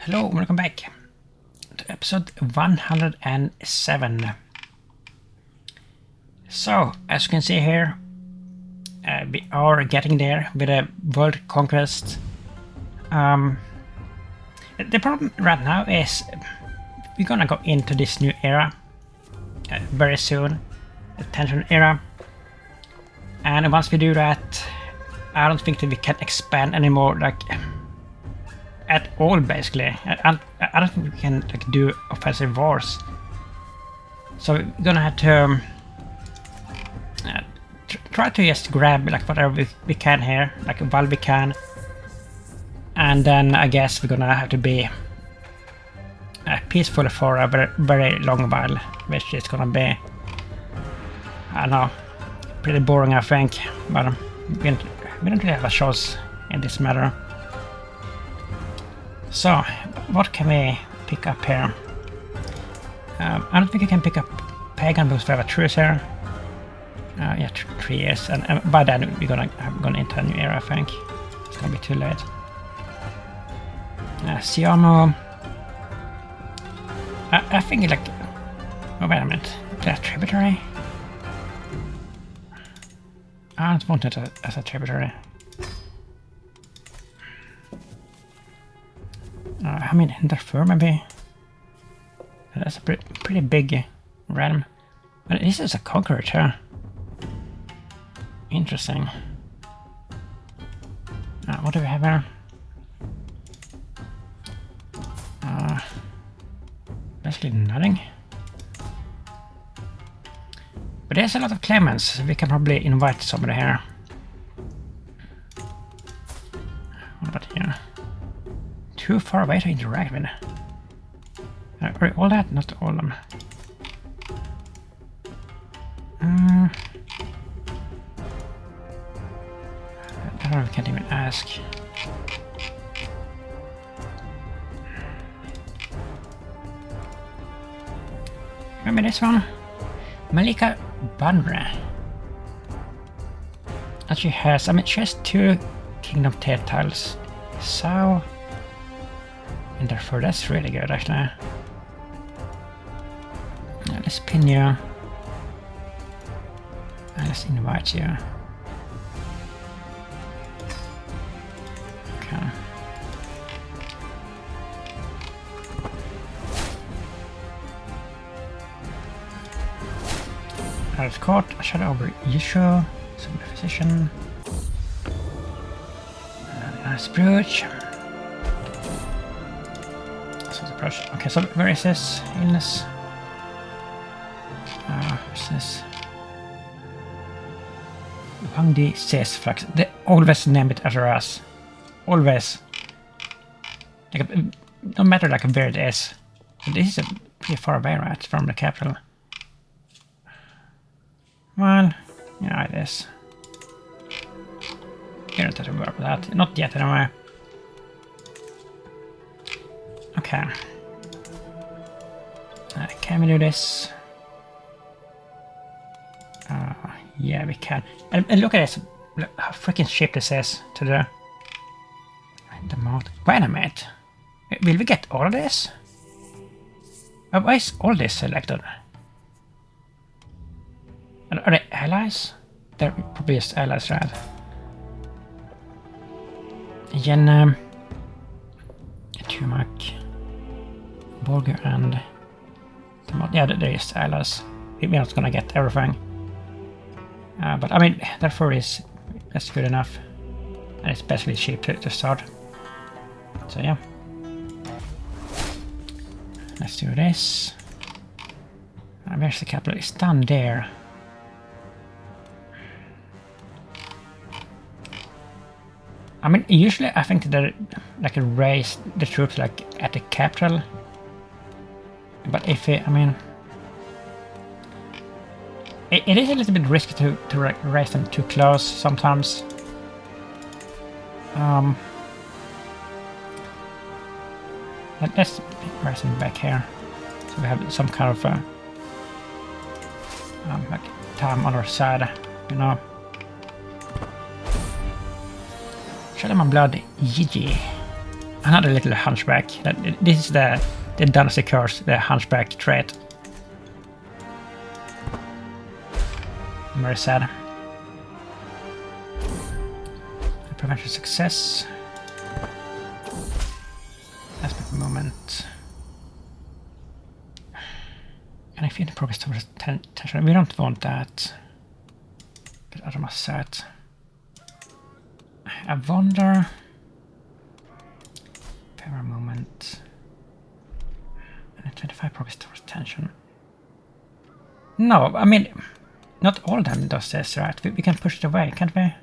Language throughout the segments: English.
Hello, welcome back to episode 107. So, as you can see here, we are getting there with a world conquest. The problem right now is we're gonna go into this new era very soon, the tension era. And once we do that, I don't think that we can expand anymore, like at all, basically. I don't think we can like do offensive wars. So we're gonna have to try to just grab like whatever we can here, like while we can. And then I guess we're gonna have to be peaceful for a very, very long while, which is gonna be, I don't know, pretty boring, I think. But we don't really have a choice in this matter. So, what can we pick up here? I don't think I can pick up pagan because we have a truce here. Yeah, 3 years, and by then we're gonna enter a new era, I think. It's gonna be too late. Siamo. I think like. Oh, wait a minute. That tributary? I don't want it as a tributary. I mean, Interfere maybe. That's a pretty big realm. But this is a conqueror too. Interesting. What do we have here? Basically nothing. But there's a lot of claimants, so we can probably invite somebody here. What about here? Too far away to interact with. All that? Not all of them. I can't even ask. Remember this one? Malika Bandra. And she has, I mean, she has 2 kingdom tiles. So, and therefore that's really good, actually. Let's pin you. And let's invite you. Okay. I've caught a shadow over Yishu, some physician. Nice brooch. Okay, so where is this? Illness. What's this? Wang Di says flux. They always name it after us. Always. Like, no matter like where it is. So this is pretty far away, right, from the capital. Well, yeah, it is. You don't have to worry about that. Not yet, anyway. Okay. Can we do this? Yeah, we can. And look at this. Look how freaking cheap this is to the mouth. Wait a minute. Will we get all of this? Why is all this selected? Are they allies? They're probably just allies, right? Again, Tumak, Borger, and yeah, they're just allies. We're not gonna get everything. But I mean, therefore that's good enough. And it's basically cheap to start. So yeah. Let's do this. Where's the capital? It's down there. I mean, usually I think that they like raise the troops like at the capital. But if I mean, it is a little bit risky to raise them too close sometimes. Let's raise them back here, so we have some kind of like time on our side, you know. Show them my blood, Gigi. another little hunchback. This is the dynasty curse, the hunchback trait. Very sad. Prevention success. Aspect moment. And I feel the progress towards tension. We don't want that. Get out of my set. I wonder. Power moment. And 25 progress towards tension. No, I mean, not all of them does this, right? We can push it away, can't we?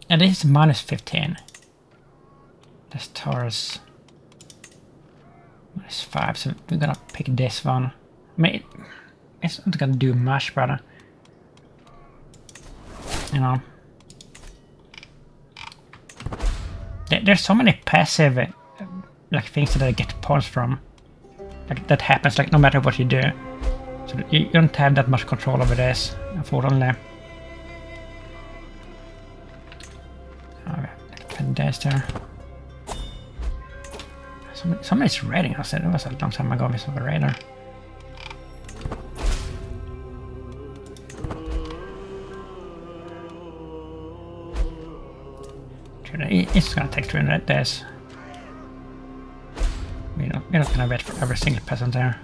And this is minus 15. This Taurus minus 5, so we're gonna pick this one. I mean, it's not gonna do much, but you know, there's so many passive like things that I get points from. Like that happens like no matter what you do. So you don't have that much control over this, unfortunately. There's there. Somebody's raiding us. It was a long time ago we saw a raider. It's gonna take 300 days. We're not gonna wait for every single peasant there.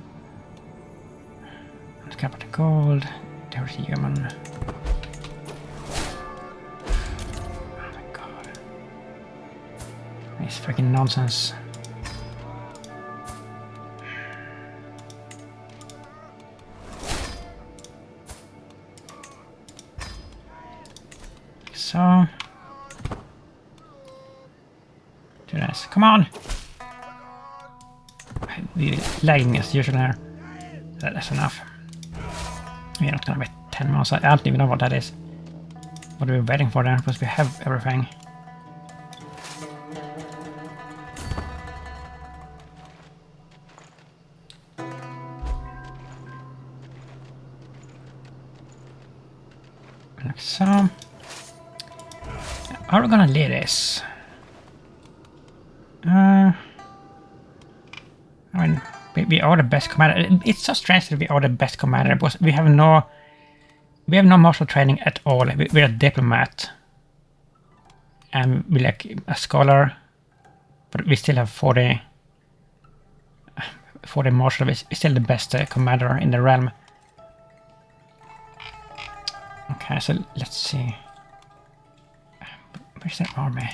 Let's cover the gold. There's a human. It's freaking nonsense. So do this. Come on! We're lagging as usual here. That's enough. We're not gonna wait 10 months. I don't even know what that is. What are we waiting for there? Because we have everything. Like so. How are we gonna lead this? I mean, we are the best commander. It's so strange that we are the best commander because we have no martial training at all. We're a diplomat, and we're like a scholar, but we still have 40 martial. We're still the best commander in the realm. Okay, so let's see. Where's their army?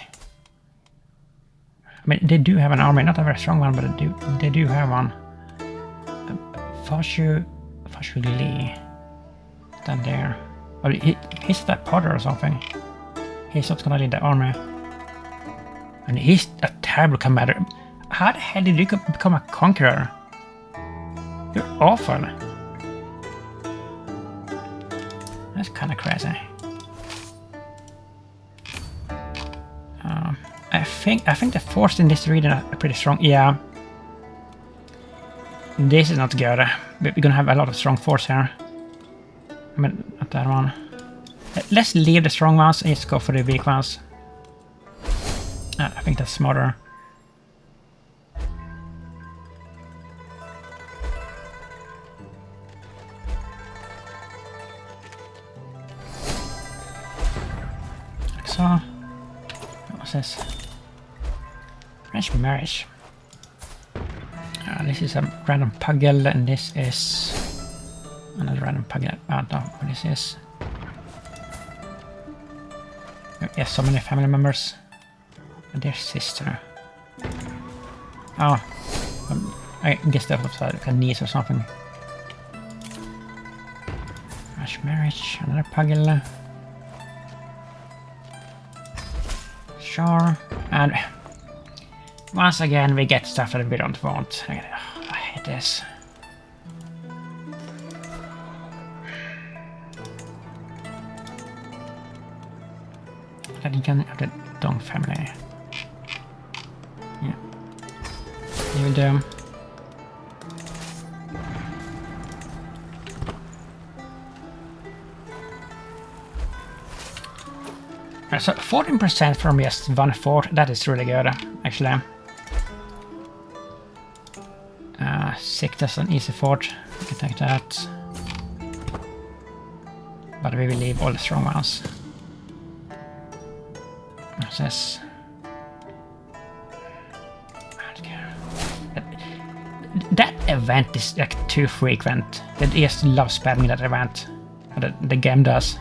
I mean, they do have an army, not a very strong one, but they do have one. Fashu Lee. Down there. Or he's that Potter or something. He's not gonna lead the army. And he's a terrible commander. How the hell did you become a conqueror? You're awful. That's kind of crazy. I think the force in this region are pretty strong. Yeah. This is not good. We're gonna have a lot of strong force here. I mean, not that one. Let's leave the strong ones and just go for the weak ones. I think that's smarter. Like so. What was this? French marriage. This is a random pugyel, and this is another random pugyel. I don't know what this is. Yes, so many family members. And their sister. Oh, I guess that was like a niece or something. French marriage, another pugyel. Sure, and once again we get stuff that we don't want. I hate this. That you can have the Dong family. Yeah. You will do. So 14% from just 1/4, that is really good, actually. 6 is an easy fort, we can take that. But we will leave all the strong ones. What's this? That event is like too frequent. They just love spamming that event. The game does.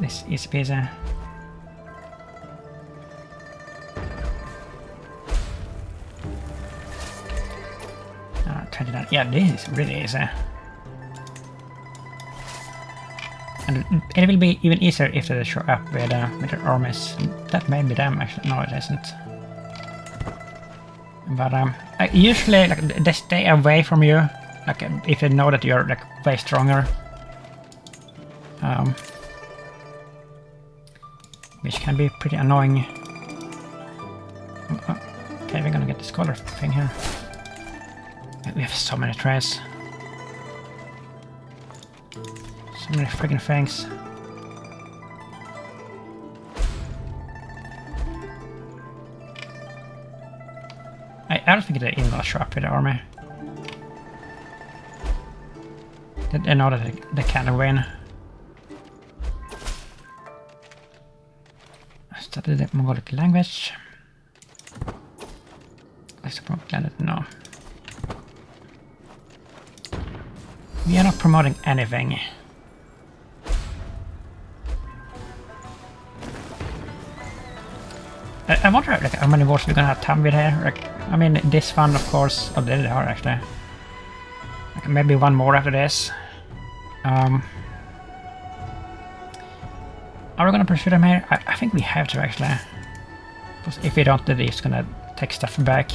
This is easy. Yeah, this is really easy. And it will be even easier if they show up with their armies. That may be them, actually. No, it isn't. But usually, like, they stay away from you, like if they know that you're like way stronger. Which can be pretty annoying. Okay, we're gonna get the scholar thing here. We have so many trays. So many friggin' things. I don't think they're even gonna show up with the army. They know that they can win. I studied the Mongolic language. Let's probably no. We are not promoting anything. I wonder like, how many wars we're gonna have time with here. Like, I mean, this one, of course. Oh, there they are actually. Like, maybe one more after this. Are we gonna pursue them here? I think we have to actually. Because if we don't, then it's gonna take stuff back.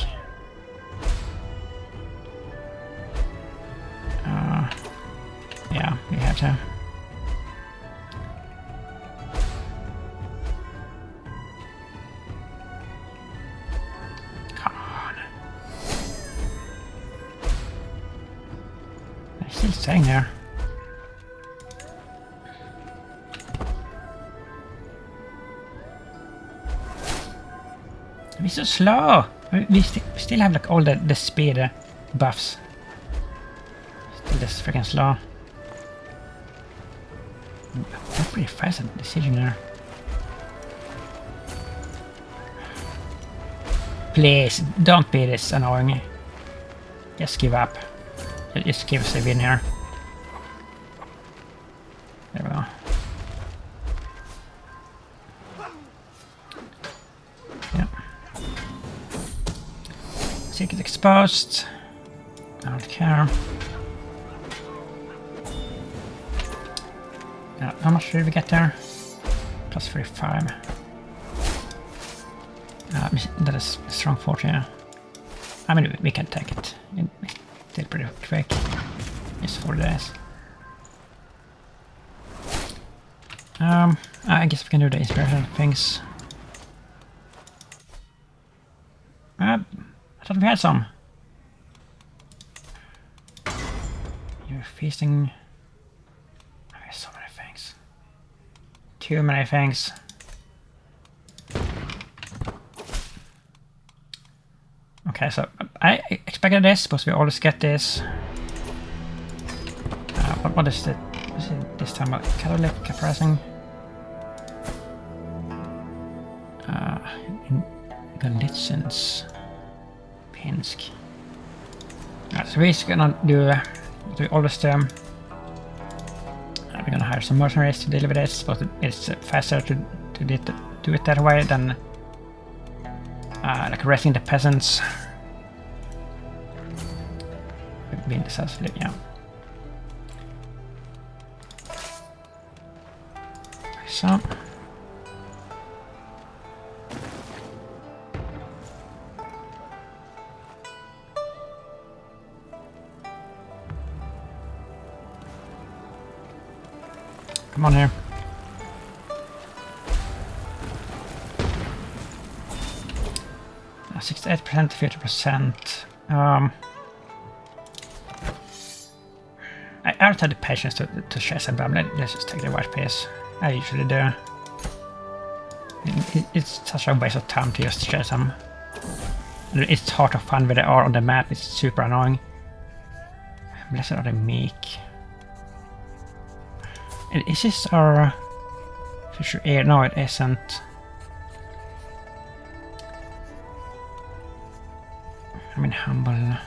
Yeah, we have to. Come on. They're still staying there. We're so slow. We still have like all the speed buffs. Still just freaking slow. That's pretty fast at decision there. Please, don't be this annoying. Just give up. Just give us a win here. There we go. Yeah. Secret exposed. I don't care. How much did we get there? Plus 35. That is a strong fort, yeah. I mean, we can take it. It's still pretty quick. It's 4 days. I guess we can do the inspiration things. I thought we had some. You're feasting. So many things. Too many things. Okay, so I expected this, but we always get this. What is it? Is it this time about Catholic pressing? In Galicians. Pinsk. Right, so we're gonna do all this term. We're gonna hire some mercenaries to deal with this, but it's faster to do it that way than like arresting the peasants. Being decisive, yeah. So. Come on here. 68%, 50%. I don't have the patience to chase them, but let's just take the white piece. I usually do. It's such a waste of time to just chase them. It's hard to find where they are on the map, it's super annoying. Blessed are the meek. Is this our future heir? No, it isn't. I mean, humble.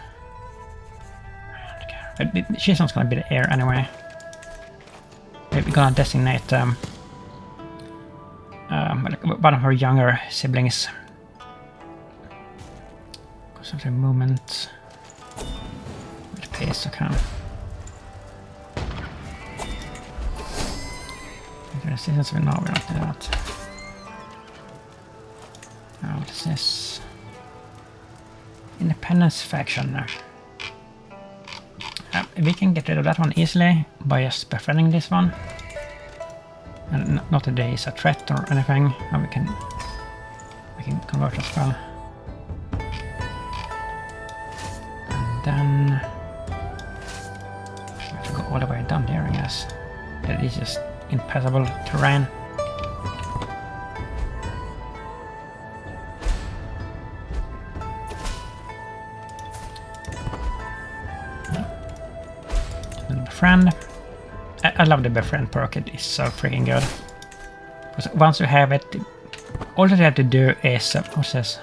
She's not gonna be the heir anyway. We're gonna designate one of her younger siblings. Because of the movement. With pace, okay. Resistance, no, we don't do that. Now, what is this? Independence faction. We can get rid of that one easily by just befriending this one. And not that there is a threat or anything. And we can convert as well. And then we have to go all the way down there, I guess. That is just impassable terrain. Befriend. I love the befriend perk, it is so freaking good. Because once you have it, all that you have to do is what's this?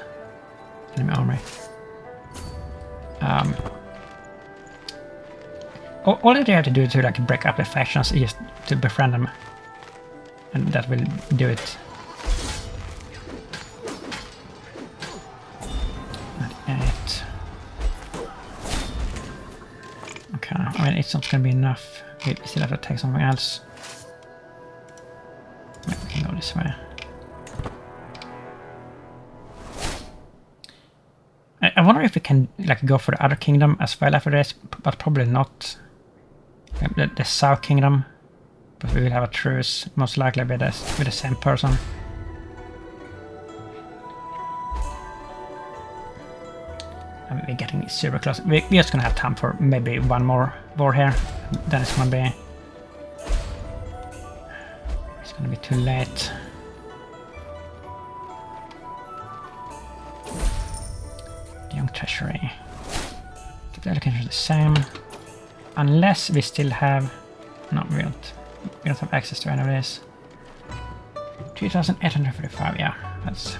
Enemy army. All that you have to do to like break up the factions is to befriend them, and that will do it. Okay, I mean it's not gonna be enough. We still have to take something else. Maybe we can go this way. I wonder if we can like go for the other kingdom as well after this, but probably not. The South Kingdom, but we will have a truce most likely with the same person. I mean, we're getting super close. We're just gonna have time for maybe one more war here. Then it's gonna be too late. Young treasury. The allocation is the same. Unless we still have... No, we don't have access to any of this. 3,835, yeah. That's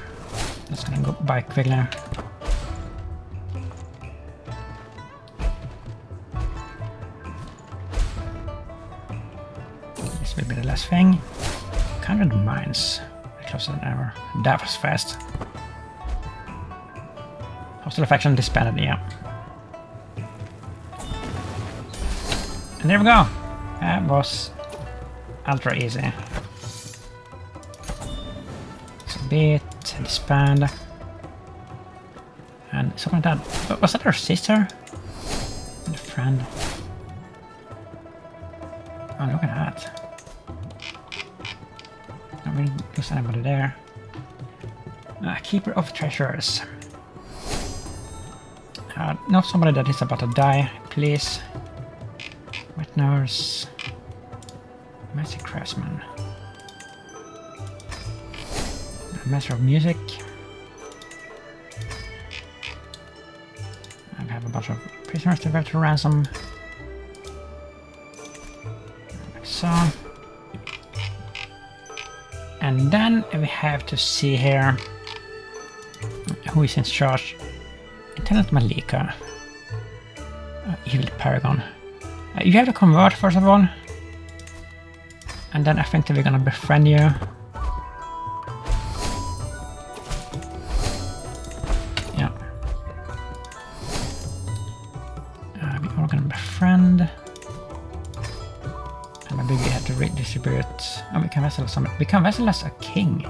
gonna go by quickly. This will be the last thing. 100 mines. Closer than ever. That was fast. Hostile faction disbanded, yeah. And there we go. That was ultra easy. So bit, disband. And something like that. Was that her sister? And a friend. Oh, look at that. Not really lose anybody there. Keeper of treasures. Not somebody that is about to die, please. Wet nurse. Magic craftsman. Master of music. I have a bunch of prisoners to have to ransom. Like so. And then we have to see here who is in charge. Lieutenant Malika. Evil Paragon. You have to convert first of all. And then I think that we're gonna befriend you. Yeah. We are gonna befriend. And maybe we have to redistribute. Oh, we can vessel some. We can vessel as a king.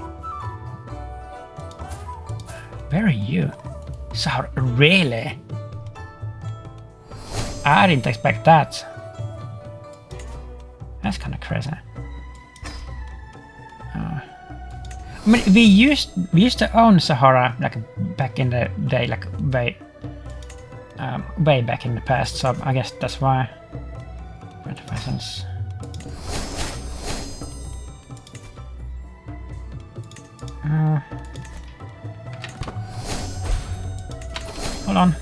Where are you? So really? I didn't expect that. That's kind of crazy. I mean, we used to own Sahara like back in the day, like way back in the past. So I guess that's why. 25 cents. Hold on.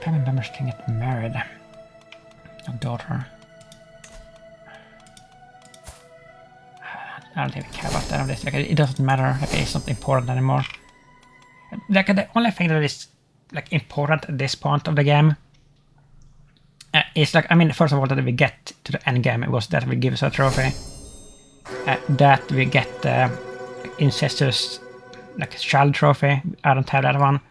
Family members can get married. A daughter. I don't even care about that. Like, it doesn't matter. Like, it's not important anymore. Like, the only thing that is like important at this point of the game is like, I mean, first of all, that we get to the end game, it was that we give us a trophy. That we get the incestuous like child trophy. I don't have that one.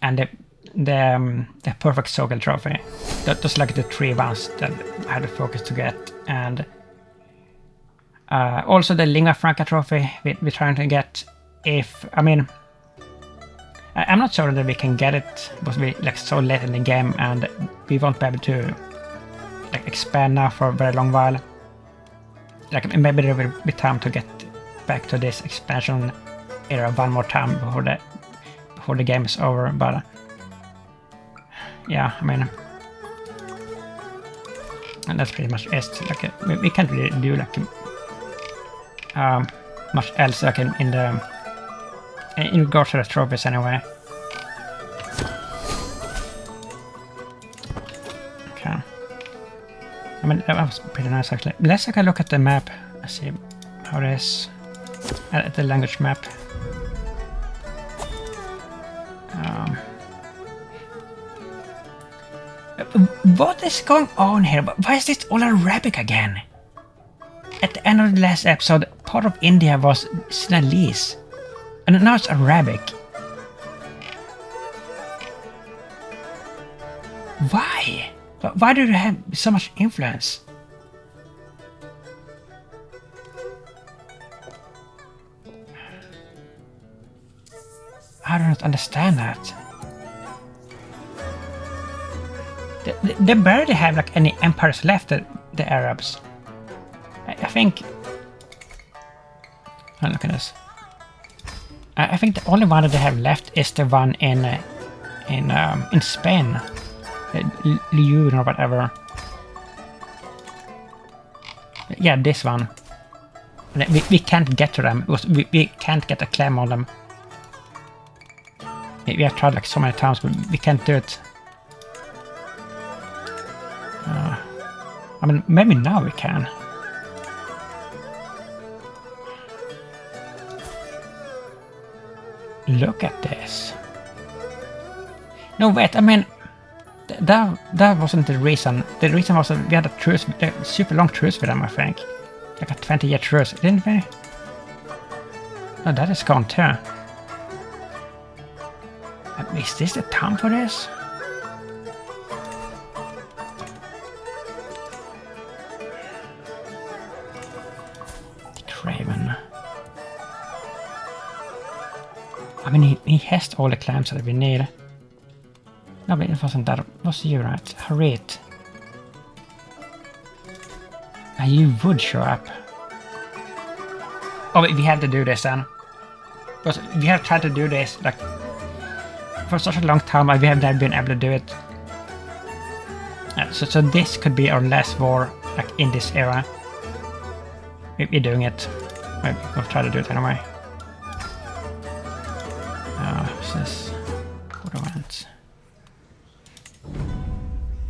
And the perfect social trophy. That's like the 3 ones that I had to focus to get. And also the lingua franca trophy we're trying to get. If I mean, I'm not sure that we can get it because we like so late in the game and we won't be able to like expand now for a very long while. Like maybe there will be time to get back to this expansion era one more time before the game is over. But yeah, I mean, and that's pretty much it. Like we can't really do like much else like in regards to the trophies anyway. Okay. I mean, that was pretty nice actually. Let's take a look at the map. Let's see how it is. At the language map. What is going on here? Why is this all Arabic again? At the end of the last episode, part of India was Sinhalese. And now it's Arabic. Why? Why do you have so much influence? I don't understand that. They barely have like any empires left, the Arabs. I think... Oh, look at this. I think the only one that they have left is the one in Spain, Leon or whatever. Yeah, this one. We can't get to them because we can't get a claim on them. We have tried like so many times, but we can't do it. I mean, maybe now we can. Look at this. No, wait, I mean, that wasn't the reason. The reason was that we had a truce, a super long truce with them, I think. Like a 20-year truce, didn't we? No, that is gone too. Is this the time for this? The Craven. I mean, he has all the claims that we need. No, but it wasn't that. Was you right? Harit. You would show up. Oh, we have to do this then. Because we have tried to do this like for such a long time, we have never been able to do it. So this could be our last war, like in this era. We're doing it. Maybe we'll try to do it anyway. Says what I want.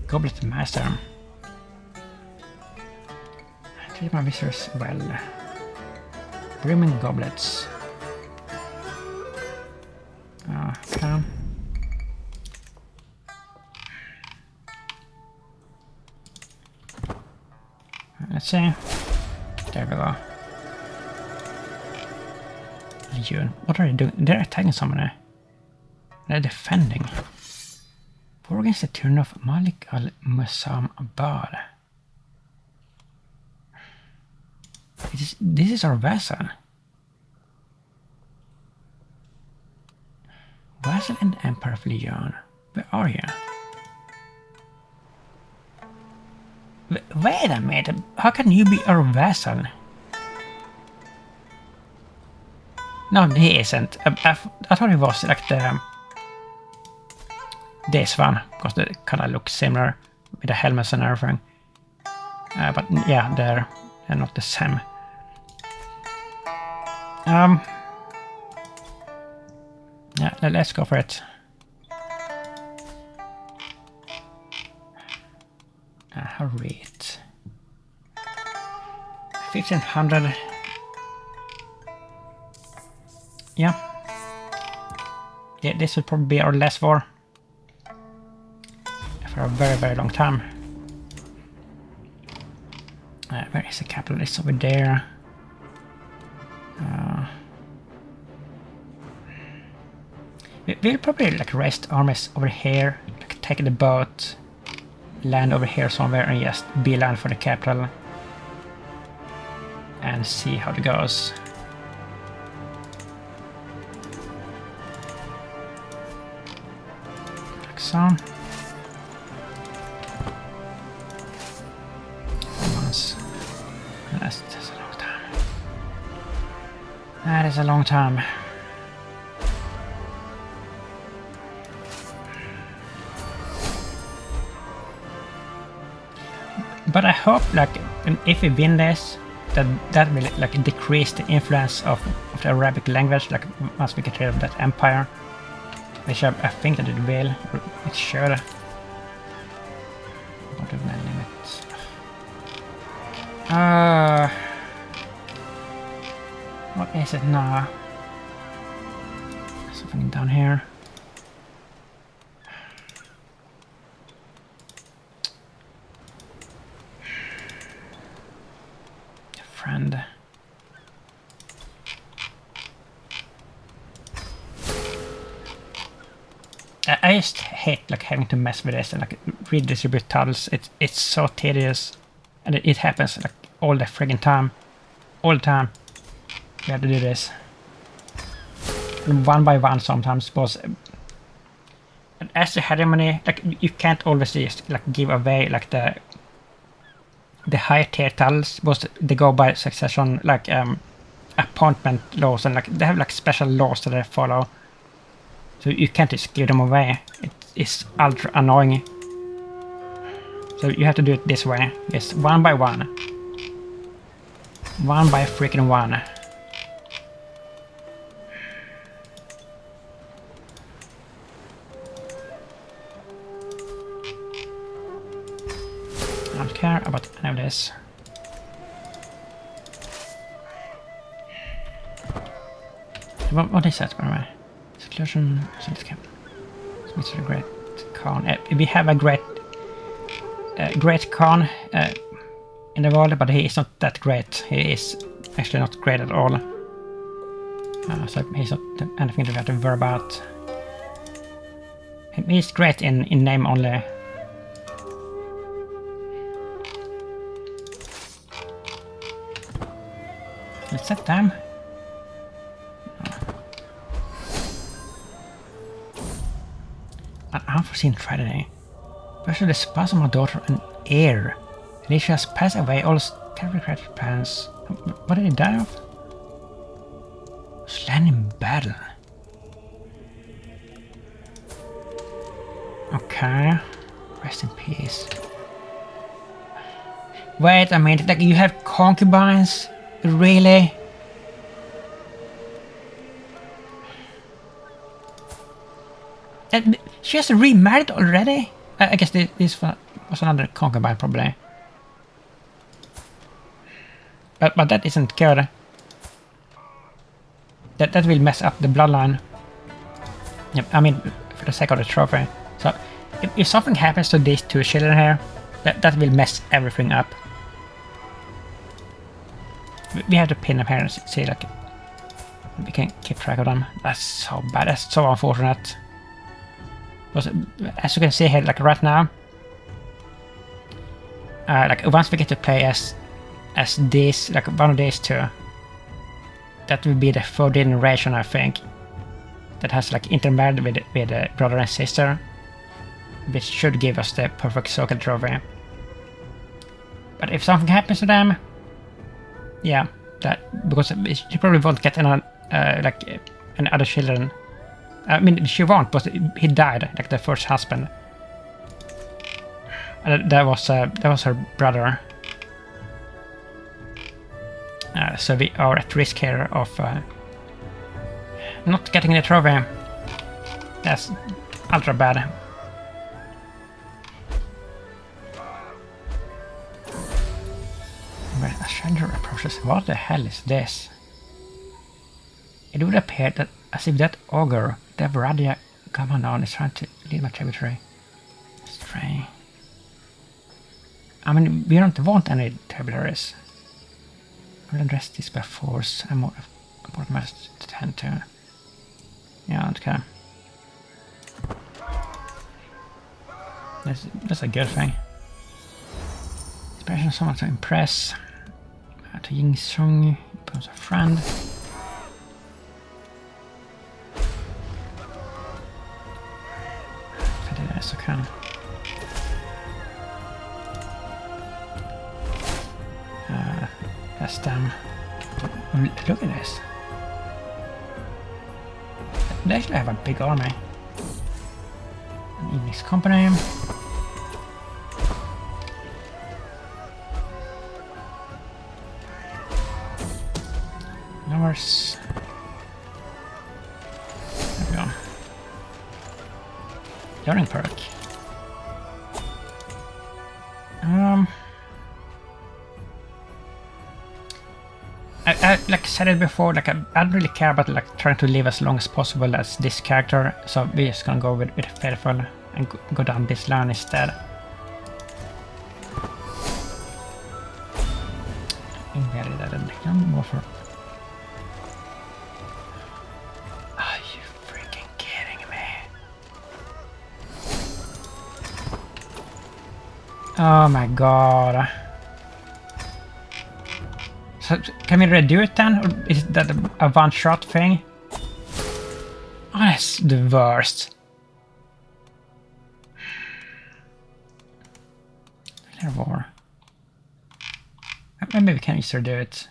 Goblet Master. Treat my visitors well. Brimming goblets. Okay. Let's see. There we go. Legion. What are they doing? They're attacking somebody. They're defending. War against the turn of Malik al-Musam Abad. This is our vassal. Vassal and Emperor of Legion. Where are you? Wait a minute. How can you be our vassal? No, he isn't. I thought he was like this one, because they kind of look similar with the helmets and everything. But yeah, they're not the same. Yeah, let's go for it. Read 1500. Yeah, this would probably be our last war for a very, very long time. Where is the capital? It's over there. We'll probably like rest armies over here, like take the boat, land over here somewhere, and just beeline for the capital, and see how it goes. Like so. That's a long time. That is a long time. But I hope, like, if we win this, that will like decrease the influence of the Arabic language, like once we get rid of that empire, which I think that it will. It should. What of my limits? What is it now? Something down here. Friend. I just hate like having to mess with this and like redistribute titles. It's so tedious, and it happens like all the friggin' time, all the time. We have to do this, and one by one sometimes. Because as the hegemony, like you can't always just like give away like the higher tier titles, because they go by succession, like appointment laws, and like they have like special laws that they follow. So you can't just give them away. It's ultra annoying. So you have to do it this way. It's one by one. One by freaking one. I don't care about any of this. What is that, by the way? Seclusion, Smith's a great Khan. We have a great Khan in the world, but he is not that great. He is actually not great at all. So he's not anything to have to worry about. He's great in name only. Is that them? An unforeseen tragedy. First, the spouse of my daughter, an heir. Alicia has passed away. All terribly creative plans. What did he die of? Slain in battle. Okay. Rest in peace. Wait a minute. Like you have concubines? Really? She has remarried already? I guess this was another concubine, probably. But that isn't good. That will mess up the bloodline. Yep, I mean, for the sake of the trophy. So, if something happens to these two children here, that will mess everything up. We have to pin them here and see, like, we can keep track of them. That's so bad. That's so unfortunate. Because, as you can see here, like right now, like once we get to play as this, like one of these two, that will be the third generation, I think, that has like intermarried with a brother and sister, which should give us the perfect circle trophy. But if something happens to them, yeah, that because you probably won't get like and other children. I mean, she won't, but he died, like the first husband. That was her brother. So we are at risk here of not getting the trophy. That's ultra bad. When a stranger approaches, what the hell is this? It would appear that as if that ogre, Devradia Gamanon, is trying to lead my tributary astray. I mean, we don't want any tributaries. We'll address this by force and more important matters to tend to. Yeah, okay. That's a good thing. Inspiration someone to impress. To Ying Sung, becomes a friend. If I do this, okay. That's them. Look at this. They actually have a big army. An evening's company. Numbers. There we go. Learning perk. I like said it before, like I don't really care about like trying to live as long as possible as this character, so we're just gonna go with Faithful and go down this line instead. More for. Are you freaking kidding me? Oh my god. So, can we redo it then? Or is that a one-shot thing? Oh, that's the worst. Clear war. Maybe we can just redo it.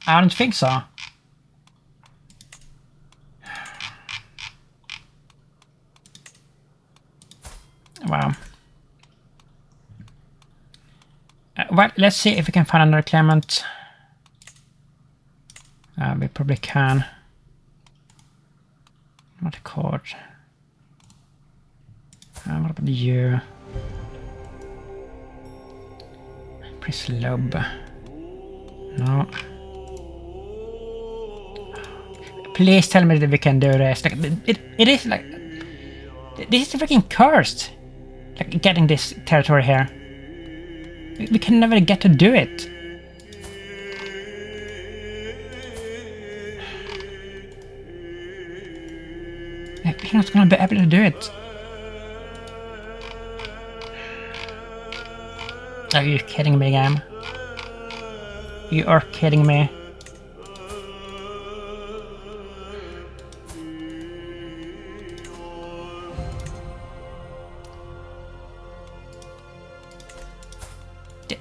I don't think so. Wow. Well, let's see if we can find another claimant. We probably can. Not a court. What about you? Priest Lob. No. Please tell me that we can do this. Like, it is like... This is freaking cursed. Like, getting this territory here. We can never get to do it. We're not gonna be able to do it. Are you kidding me, game? You are kidding me.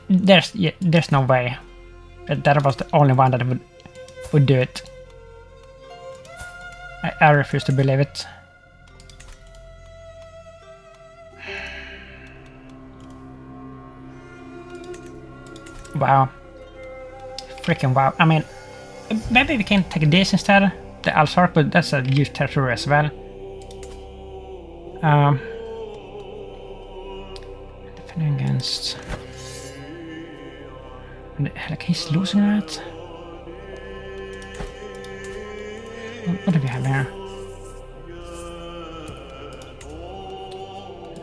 There's no way. That was the only one that would do it. I refuse to believe it. Wow. Freaking wow. I mean, maybe we can take this instead. The Alsark, but that's a huge territory as well. Defending against... Like he's losing that. What do we have here?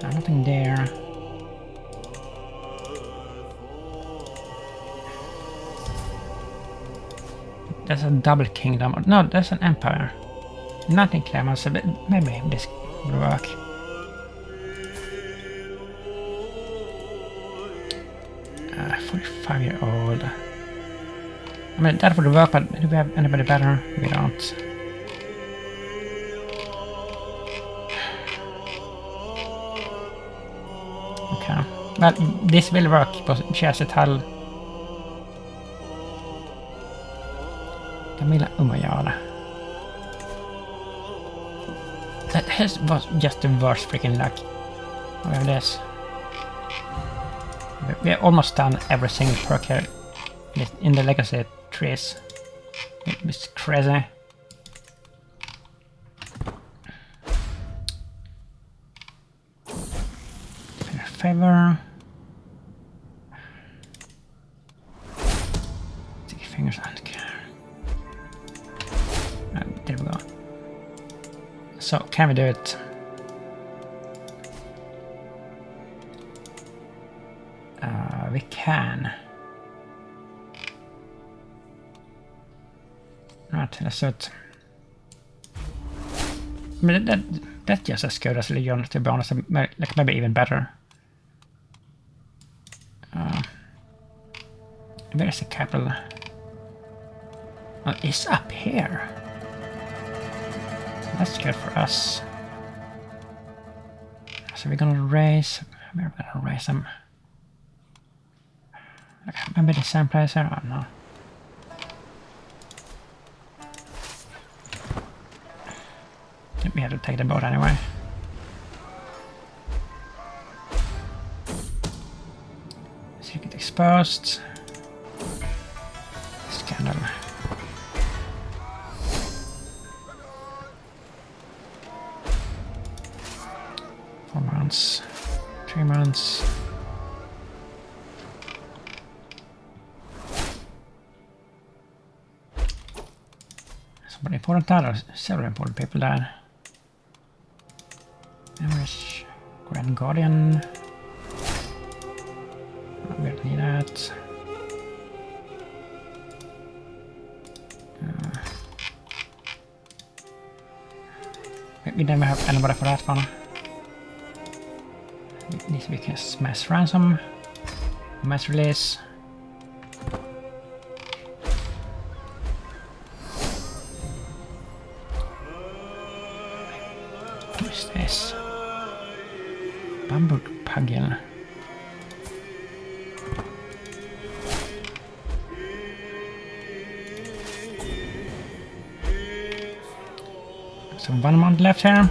Nothing there. That's a double kingdom. No, that's an empire. Nothing clever, so maybe this will work. Uh, 45-year-old. I mean, that would work, but do we have anybody better? We don't. Okay. Well, this will work, but she has a title. Camilla, oh my god. That was just the worst freaking luck. We have this. We have almost done every single perk here in the legacy trees. It's crazy. Favor. Sticky fingers and care. There we go. So can we do it? We can. Right, let's do it. I mean, that's just as good as Legion, to be honest. Like maybe even better. Where's the capital? Oh, it's up here. That's good for us. So we're gonna raise. We're gonna raise them. Like maybe the same place here. I don't know. We have to take the boat anyway. Secret exposed. Scandal. 4 months. 3 months. Somebody important that, or several important people died. Average Grand Guardian. We don't need that. We never have anybody for that one. At least we can mass ransom, mass release. What is this? Bamboo pugyel. So 1 month left here.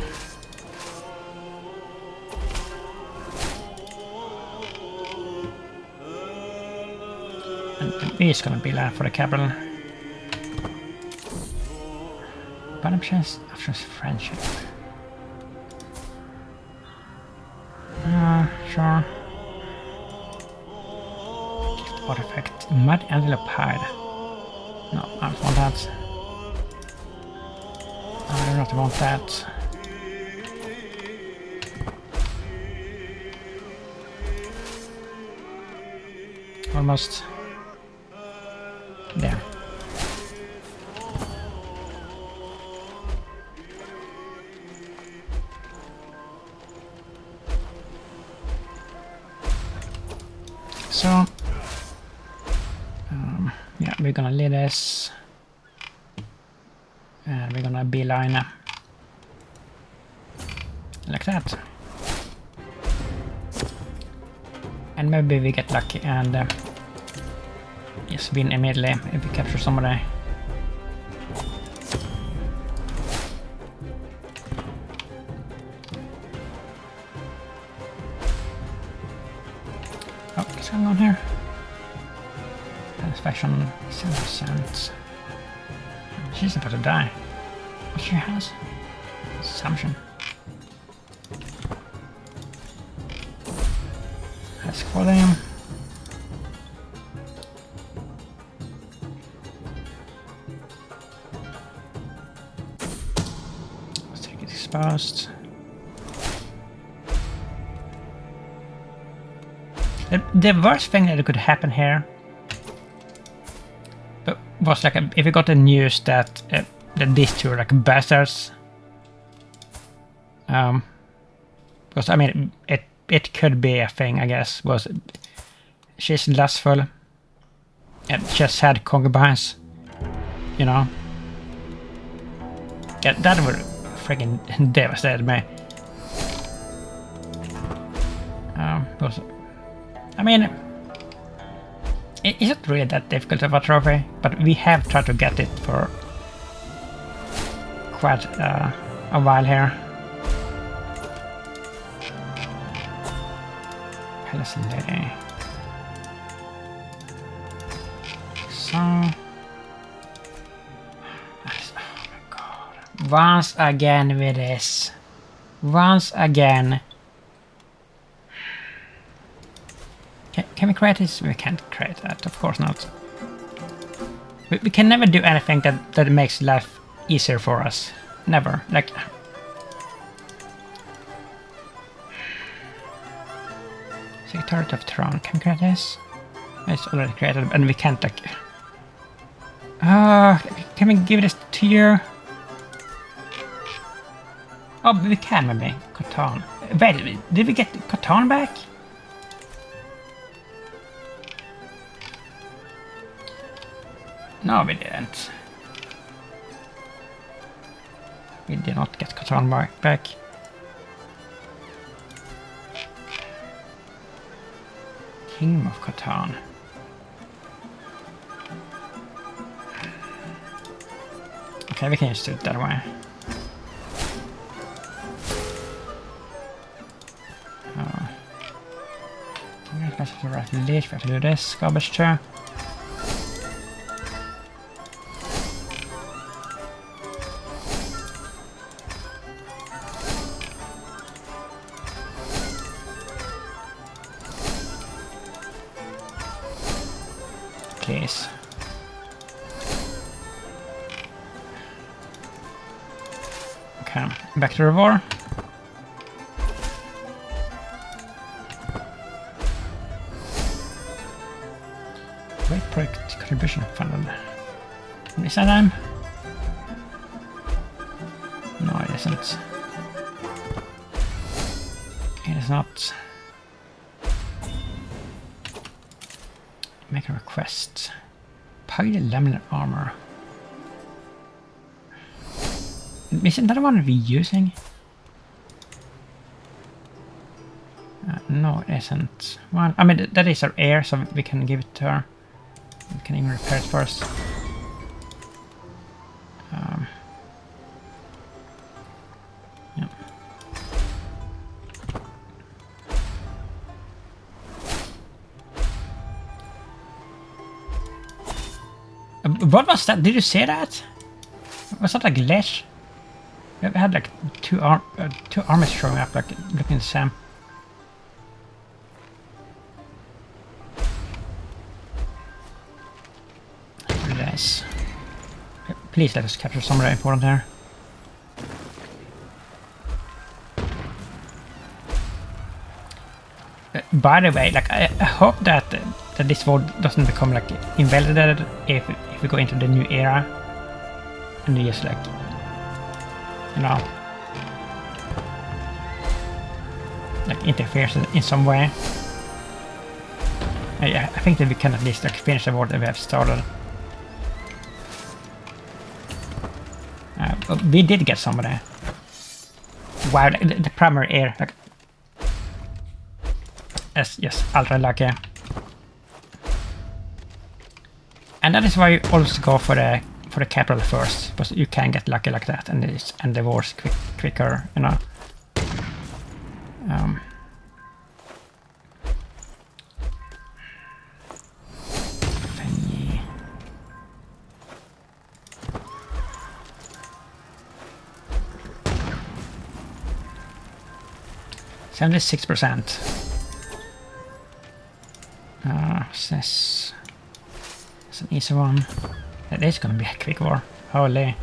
And B is gonna be land for the capital. But I'm chance after friendship. Sure. Gift artifact. Mud antelope hide. No, I don't want that. I do not want that. Almost there. So, yeah, we're gonna lead this. And we're gonna beeline like that. And maybe we get lucky and just win immediately if we capture somebody. Oh, what's going on here? Satisfaction 7%. She's about to die. What she has? Assumption. Let's call them. Let's take it exposed. The worst thing that could happen here was like if we got the news that that these two are like bastards. Because I mean it could be a thing, I guess. Was she's lustful and just had concubines, you know? Yeah, that would freaking devastate me. Because I mean, it isn't really that difficult of a trophy, but we have tried to get it for quite a while here. Palace Lady. So... Oh my god. Once again with this. Once again. Can we create this? We can't create that, of course not. We can never do anything that makes life easier for us. Never. Like... Turret of Throne. Can we create this? It's already created, and we can't like... can we give this to you? Oh, we can maybe. Catan. Wait, did we get Catan back? No, we didn't. We did not get Catan back. Kingdom of Catan. Okay, we can just do it that way. I'm gonna have to write leech, we have to do this, garbage too. Please. Okay, back to Revor. Great project contribution funded. Is that them? No, it isn't. It is not. Make a request. Pugyel laminar armor. Isn't that one we're using? No, it isn't. Well, I mean, that is our heir, so we can give it to her. We can even repair it first. Yeah. What was that? Did you say that? Was that a glitch? We had like two armies showing up, like looking the same. Yes. Please let us capture somewhere important here. By the way, like I hope that this world doesn't become like invalidated if we go into the new era, and they just like, you know, like interferes in some way. I think that we can at least like finish the world that we have started. We did get somebody. Wow, the primary heir, like, yes, ultra lucky. And that is why you always go for the capital first, because you can get lucky like that, and the wars quicker, you know. 76%. This is an easy one. That is gonna be a quick war. Holy.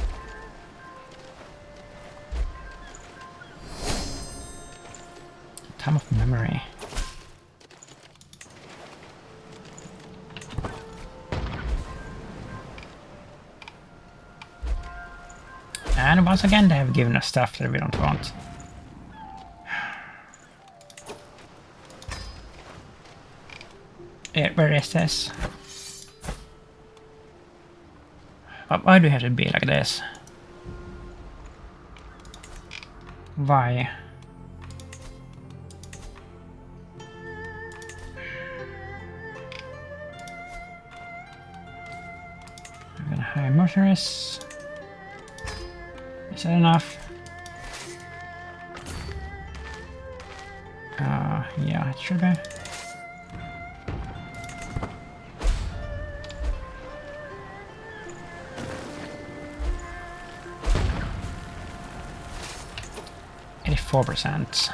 Time of memory. And once again they have given us stuff that we don't want. Where is this? Why do you have to be like this? Why? I'm gonna hire mercenaries. Is that enough? Yeah, it should be. %.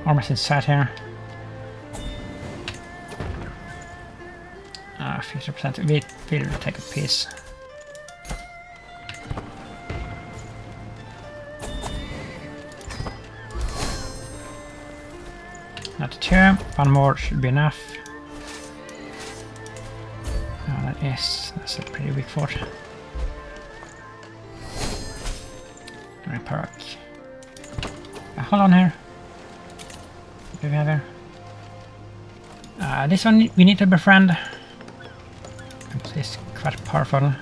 Armor's inside here. 50%. We will take a piece. Not two. One more should be enough. That's a pretty weak fort. Park. Hold on here. What do we have here? This one we need to befriend. It's quite powerful.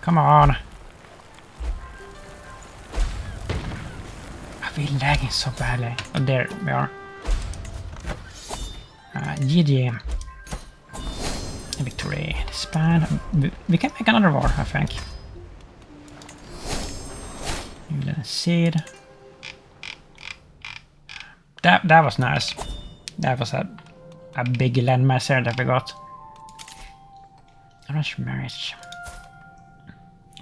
Come on. We're lagging so badly. Oh, there we are. GG. Victory. Disband. We can make another war, I think. Let's see it. That was nice. That was a big landmass here that we got. Arrange marriage.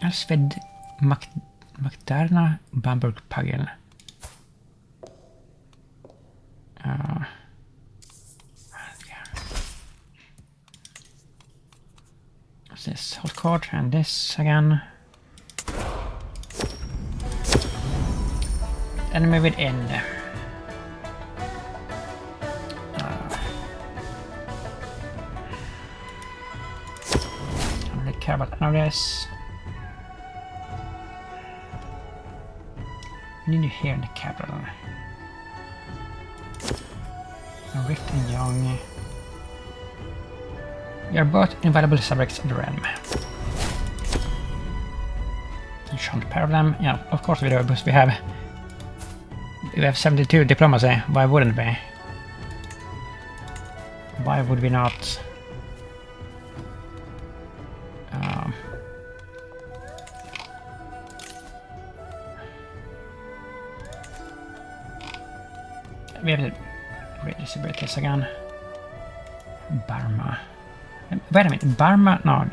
Alsved Magdarna Bamberg Pugyel. What's this? Hot court and this again. Enemy within. Don't really care about any of this. We need you here in the capital. Rift and Young. We are both invaluable subjects of the realm. You shan't pair of them. Yeah, of course we do, because we have 72 diplomacy. Why wouldn't we? Why would we not? We have to redistribute this again. Burma. Wait a minute, Burma? No,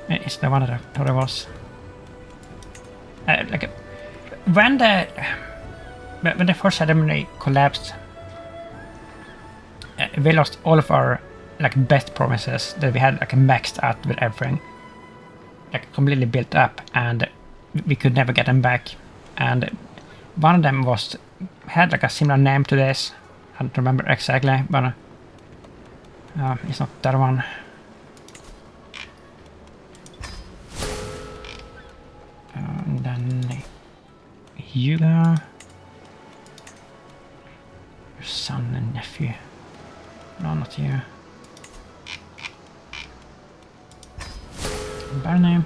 it's the one that I thought it was. When the first ceremony collapsed, we lost all of our best provinces that we had maxed out with everything, completely built up, and we could never get them back. And one of them had a similar name to this. I don't remember exactly, but it's not that one. And then Yuga, your son and nephew. No, not you. Better name.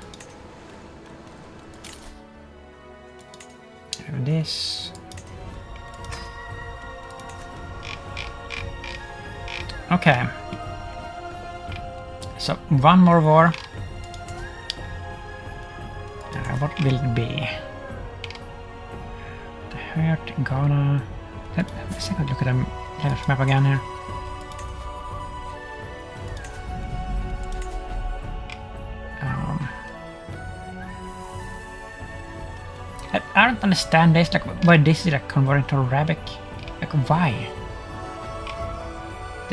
This. Okay. So one more war. What will it be? The Hurt, Ghana. Let's take a look at the map again here. I don't understand this. Why this is converting to Arabic? Why?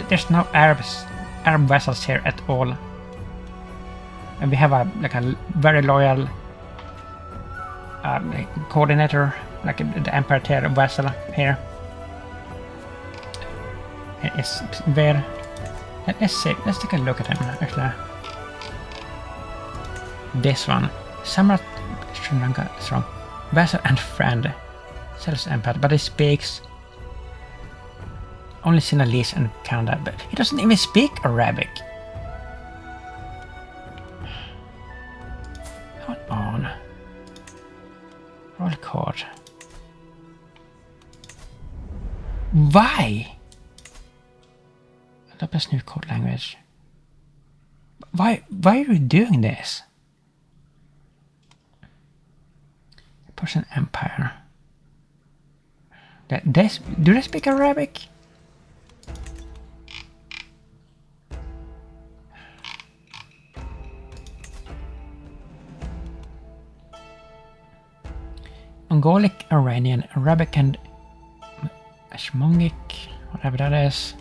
There's no Arab vessels here at all, and we have a very loyal coordinator, the Empire tier vessel here. It's where. Let's see. Let's take a look at him actually. This one, Samrat Sri Lanka is wrong. Vessel and friend, sells empire, but he speaks only Sinhalese and Canada, but he doesn't even speak Arabic. Hold on. Roll card. Why? Adopt a new code language. Why are you doing this? Persian Empire. Do they speak Arabic? Mongolic, Iranian, Arabic, and Ashmongic, whatever that is.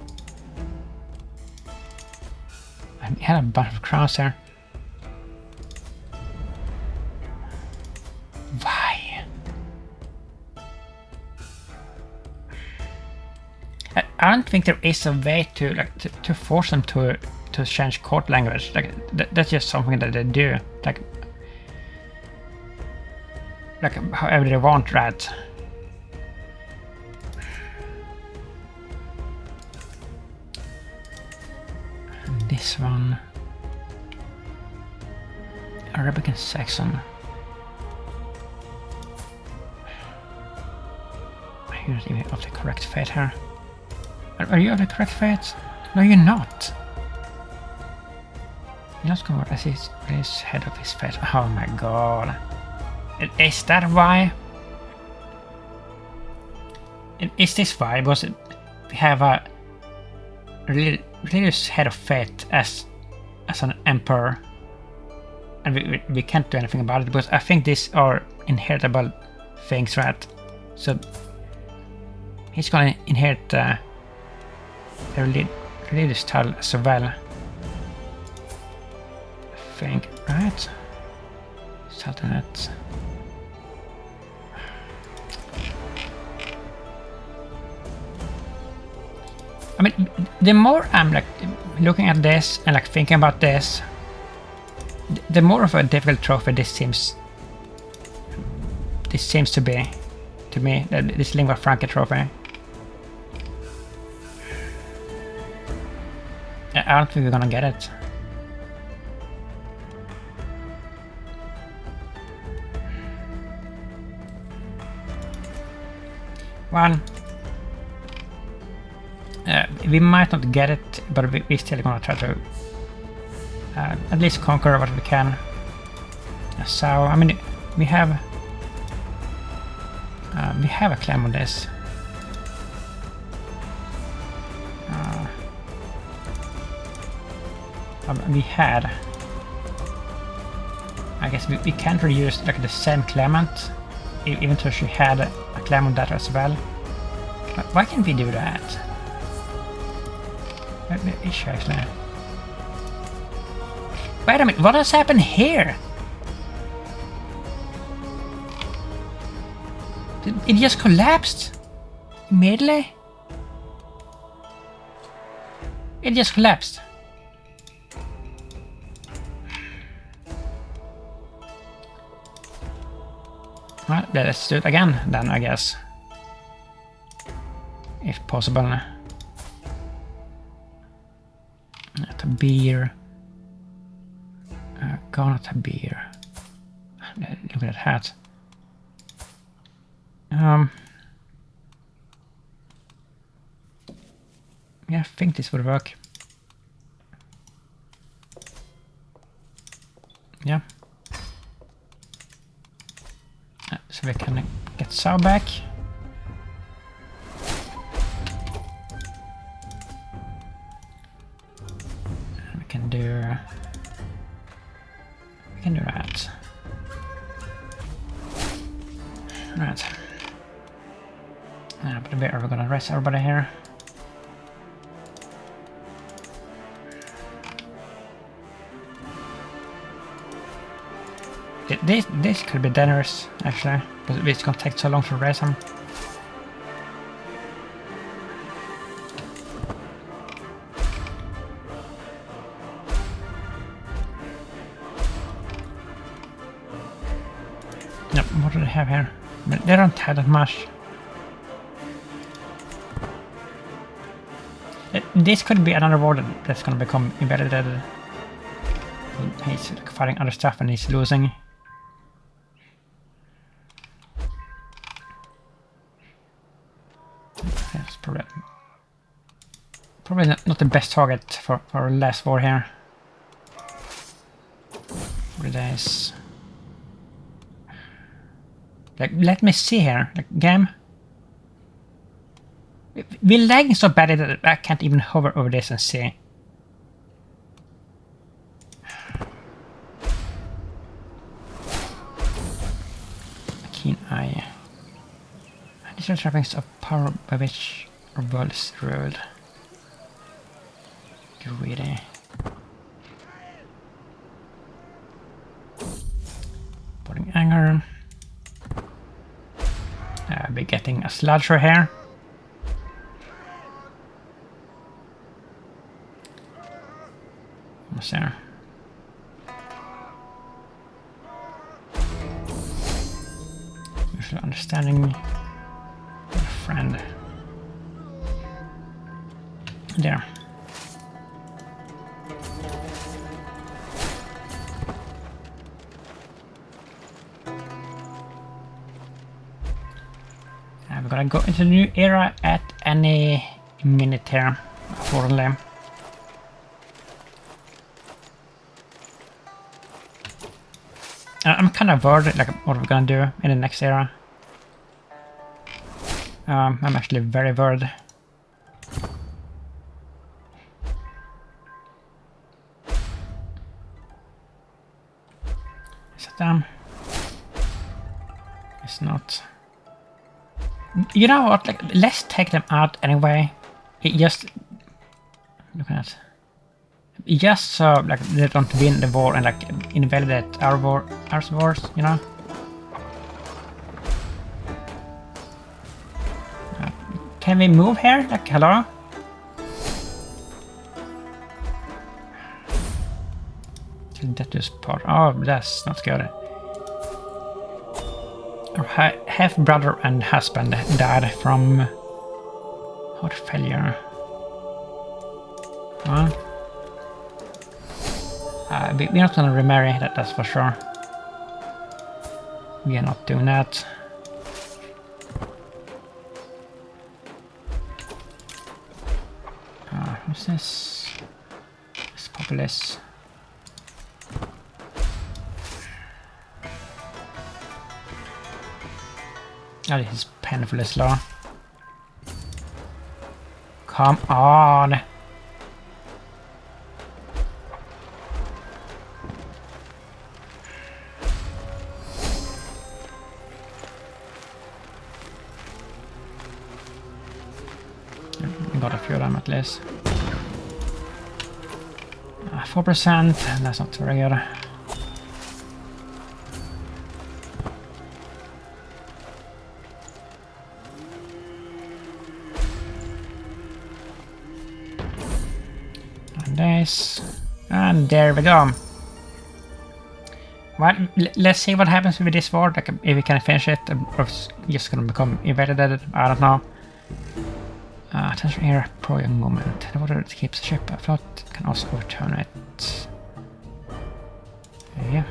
I had a bunch of crowns there. Why? I don't think there is a way to to force them to change court language. Like that's just something that they do. Like however they want, right? And this one, Arabic and Saxon. You're not even of the correct fate here. Are you of the correct fate? No, you're not. You're not going as his head of his fate. Oh my god. Is that why? Is this why? Because we have a religious head of fate as an emperor, and we can't do anything about it because I think these are inheritable things, right? So he's gonna inherit the religious title as well. I think, right? Sultanate. I mean, the more I'm like looking at this and like thinking about this, the more of a difficult trophy this seems to be to me. This Lingua Franca trophy. I don't think we're gonna get it. Well, we might not get it, but we're still gonna try to at least conquer what we can. So, I mean, we have a claim on this. We had. I guess we can't reuse like the same claimant, even though she had a claim on that as well. But why can't we do that? The issue actually. Wait a minute, what has happened here? It just collapsed immediately. It just collapsed. Well, let's do it again then, I guess. If possible. Not a beer. Not a beer. Look at that hat. Yeah, I think this would work. Yeah. So we can get Sao back. And we can do that. Right. But where are we gonna rest everybody here? This could be dangerous, actually, because it's gonna take so long to raise them. Yep, what do they have here? But they don't have that much. This could be another war that's gonna become invalidated. He's like, fighting other stuff and he's losing. That's probably not the best target for our last war here. 4 days. Like, let me see here. Like, game. We're lagging so badly that I can't even hover over this and see. Keen eye. Additional trappings of power by which our world is ruled. Greedy. Boarding anger. I'll be getting a slasher here. Almost there. Usual understanding. Friend. There. We're gonna go into a new era at any minute here, unfortunately. I'm kind of worried like what we're gonna do in the next era. I'm actually very worried. Is it them? It's not. You know what? Like, let's take them out anyway. It just look at that. Just so like they don't win the war and like invalidate our wars, you know. Can we move here? Like, hello? That is part. Oh, that's not good. Our half brother and husband died from heart failure. Well, we're not gonna remarry, that's for sure. We are not doing that. What's this? It's populous. Oh, this is painfully slow. Come on! Got a few of them at least. 4%, that's not very good. And this, and there we go. Well, let's see what happens with this war, like if we can finish it, or it's just gonna become invalidated, I don't know. Attention here, pro-young moment. The water that keeps the ship afloat can also overturn it. Yeah.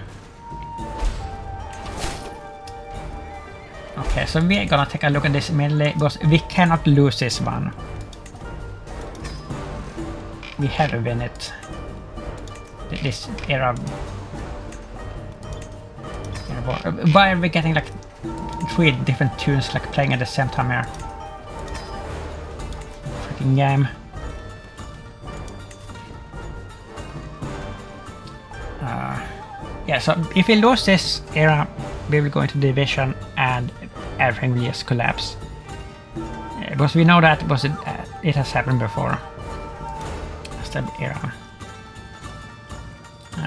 Okay, so we're gonna take a look at this immediately, because we cannot lose this one. We have to win it. This era. Why are we getting like 3 different tunes like playing at the same time here? Game. Yeah, so if we lose this era, we will go into division and everything will just collapse. Because we know that it has happened before. That's the era.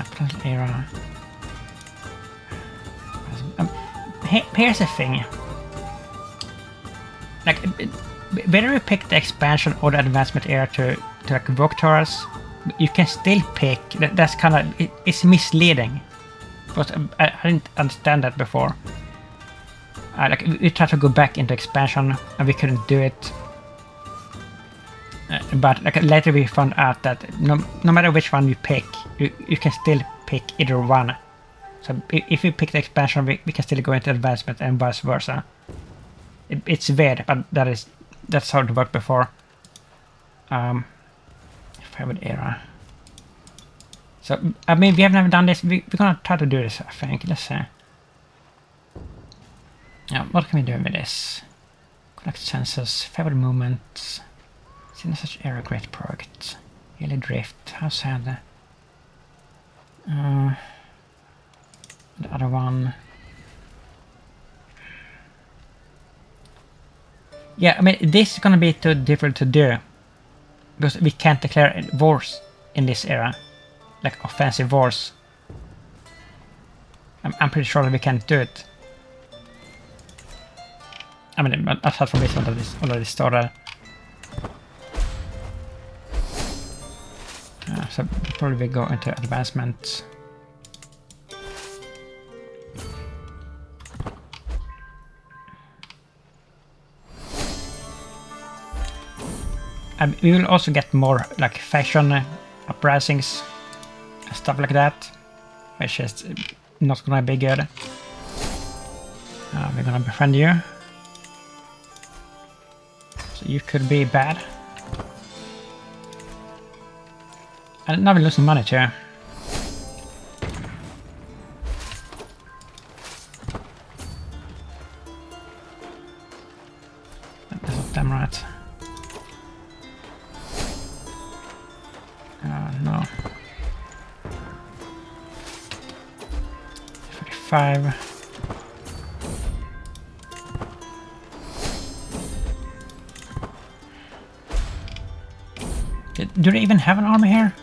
Potential era. Here's the thing. Like, whether we pick the expansion or the advancement era to like work towards, you can still pick. That's kind of it's misleading. But I didn't understand that before. Like we tried to go back into expansion and we couldn't do it. But like later we found out that no matter which one you pick, you can still pick either one. So if we pick the expansion, we can still go into advancement and vice versa. It's weird, but that's how it worked before. Favorite era. So I mean, we have never done this. We're gonna try to do this, I think. Let's see. Yeah, what can we do with this? Collect census, favorite movements. Seen such era, great project. Yearly drift, how sad. The other one. Yeah, I mean, this is gonna be too difficult to do. Because we can't declare wars in this era. Like offensive wars. I'm pretty sure that we can't do it. I mean, aside from this one that is already started. So we'll probably go into advancement. And we will also get more like faction uprisings and stuff like that, which is not gonna be good. We're gonna befriend you. So you could be bad. And now we're losing money too. That's not damn right. No. 45. Do they even have an army here?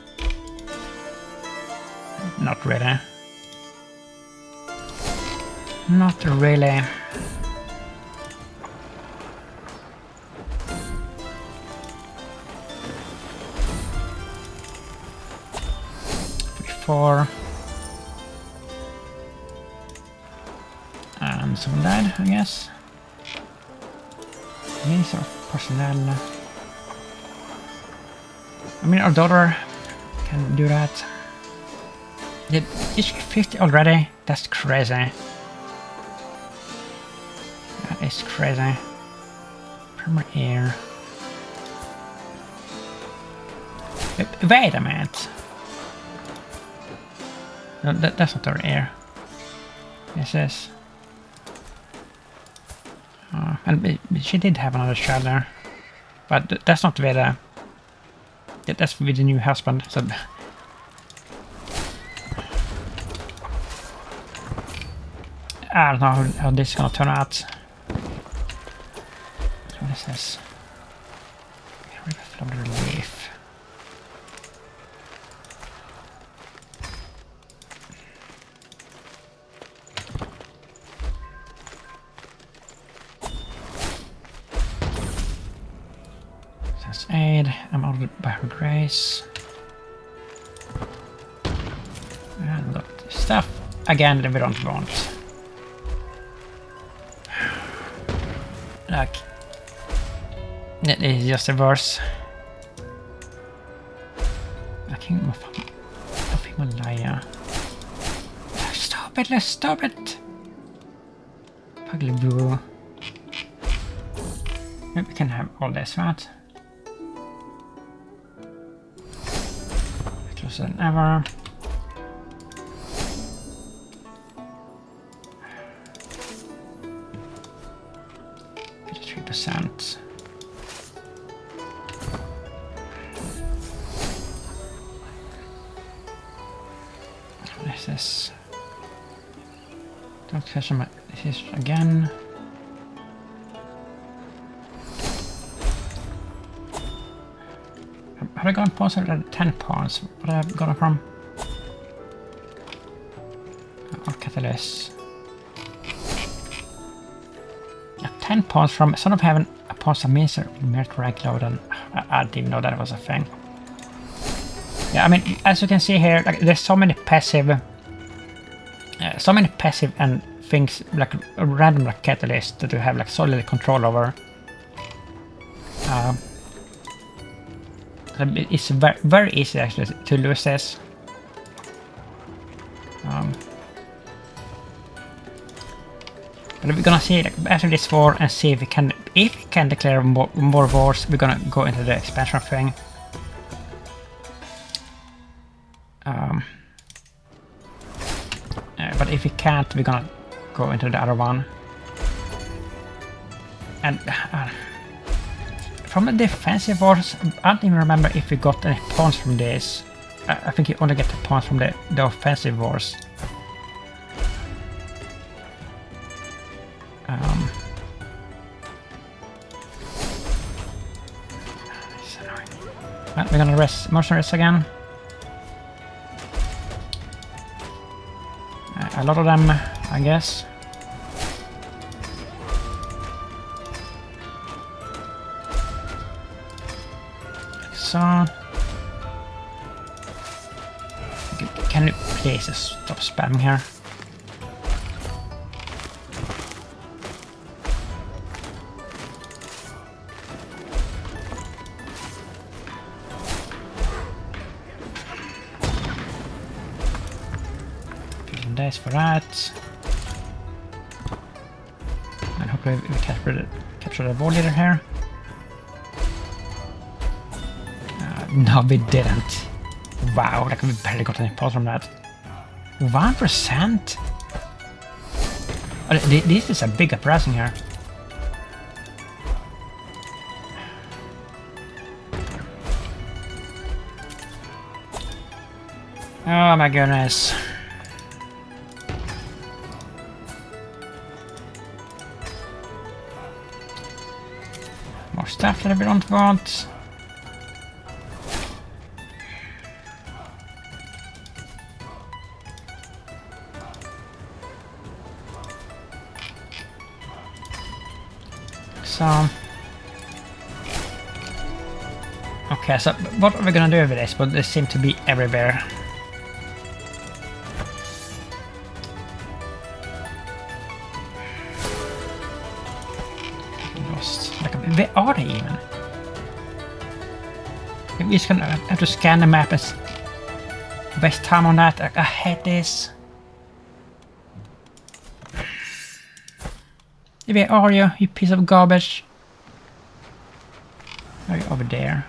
Not really. Not really. Four. And someone died, I guess. These are personnel. I mean, our daughter can do that. Did she 50 already? That's crazy. That is crazy. Primary air. Wait a minute. No, that's not our air. Yes, yes. And she did have another child there. But that's not with that's with the new husband. So I don't know how this is gonna turn out. What is this? Flood relief. That's aid. I'm out of by her grace. And look, stuff again that we don't want. Look, that is just a verse. I think of Himalaya. Stop it! Let's stop it. Ugly blue. Maybe we can have all this, right? Closer than ever. %. What is this? Don't question my history again. Have I gotten pawns at 10 pawns? What have I gotten from? Or catalyst. 10 pawns from Son of Heaven, a pawn submissive merit rank lower than I didn't even know that was a thing. Yeah, I mean, as you can see here, like there's so many passive and things like a random like catalyst that you have like solid control over. It's very, very easy actually to lose this. But we're gonna see like, after this war and see if we can declare more wars. We're gonna go into the expansion thing. But if we can't, we're gonna go into the other one. And from the defensive wars, I don't even remember if we got any points from this. I think you only get the points from the offensive wars. Well, we're gonna rest mercenaries again. A lot of them, I guess. So, can you please stop spamming here? Days for that, and hopefully we capture the war leader here. No, we didn't. Wow, like we barely got any points from that. 1%. Oh, this is a big uprising here. Oh my goodness. More stuff that we don't want. So, okay, so what are we gonna do with this? But they seem to be everywhere. Lost. Like, where are they even? We're just gonna have to scan the map and waste time on that. I hate this. Where are you, you piece of garbage? Are you over there?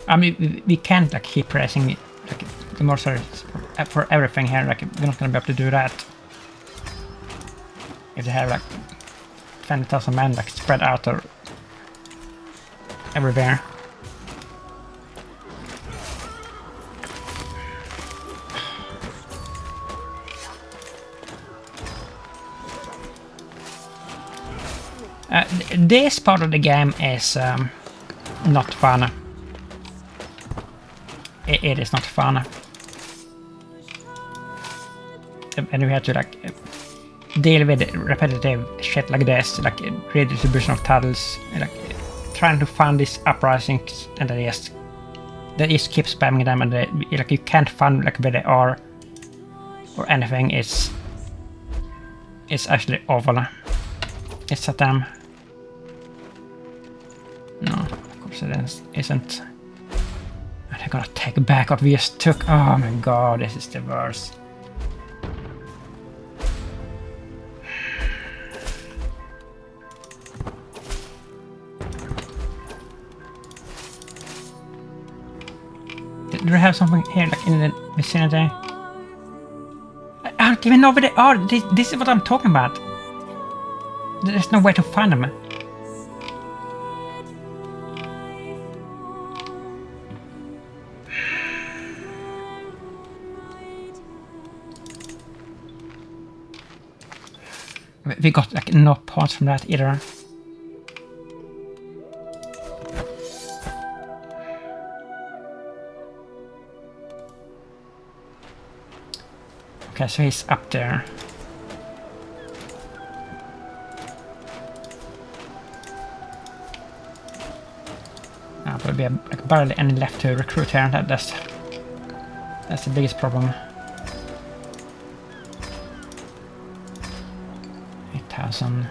I mean, we can't like keep pressing like the mercenaries for everything here. Like we're not gonna be able to do that if they have like 20,000 men like spread out or everywhere. This part of the game is not fun. It is not fun. And we have to like deal with repetitive shit like this, like redistribution of titles, like trying to find these uprisings, and they just keep spamming them, and like you can't find like where they are or anything. It's actually awful. It's at them. No, of course it isn't. And they're gonna take back what we just took. Oh my god, this is the worst. Do they have something here, like in the vicinity? I don't even know where they are. This is what I'm talking about. There's no way to find them. We got like no points from that either. Okay, so he's up there. But we have like barely any left to recruit here. That's That's the biggest problem. 8,000.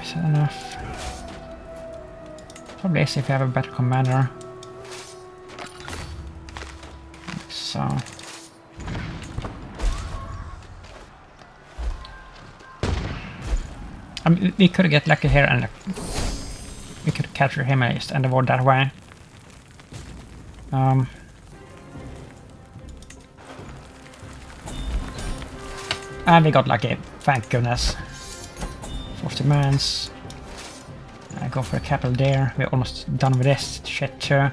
Is that enough? Probably is if you have a better commander. Like so. I mean, we could get lucky here and we could capture him and just end the war that way. And we got lucky, thank goodness. 40 mans. I go for a capital there. We're almost done with this shit too.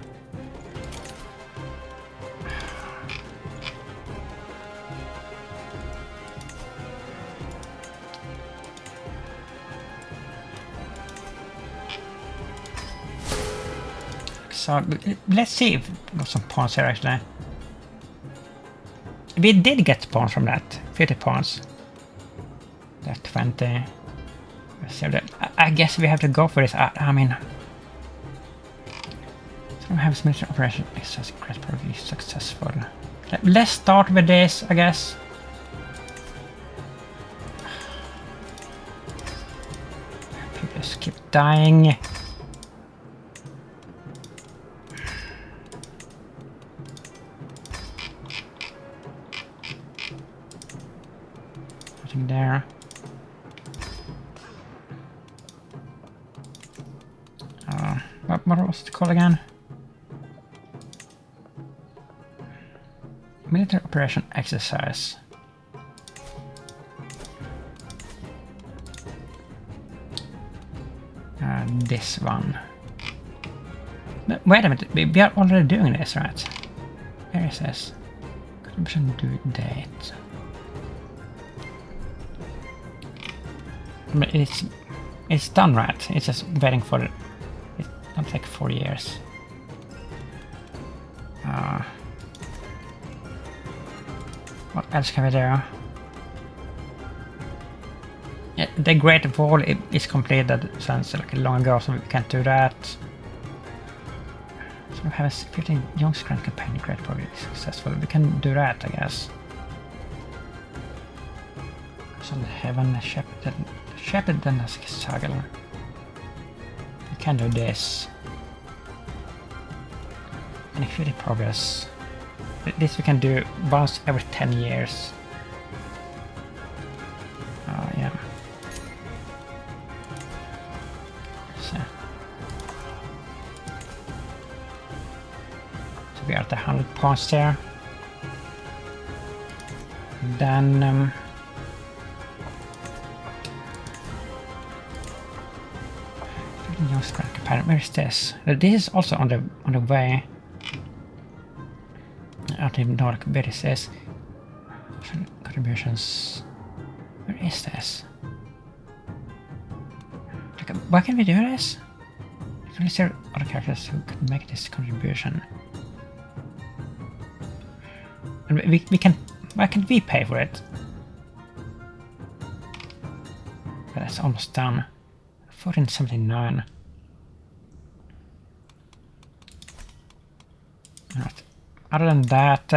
So let's see if we got some pawns here actually. We did get pawns from that. 50 pawns. That 20. So I guess we have to go for this. I mean, so we have military operation. It's just probably successful. Let's start with this, I guess. People just keep dying. Nothing there. What was it called again? Military operation exercise. This one. But wait a minute, we are already doing this, right? Where is this? Contribution due date. But it's done, right? It's just waiting for it. Not like 4 years. What else can we do? Yeah, the Great Wall is completed since like long ago, so we can't do that. So we have a 15 Young's Grand Campaign. Great Wall is successful. We can do that, I guess. So the Heaven, Shepherd, then the Sagal. We can do this. And if really progress. This we can do once every 10 years. Oh yeah. So we are at 100 points there. Then where is this? This is also on the way. I don't even know where this is. Contributions. Where is this? Like, why can we do this? Is there other characters who could make this contribution? And we can. Why can't we pay for it? But that's almost done. 1479. Right. Other than that,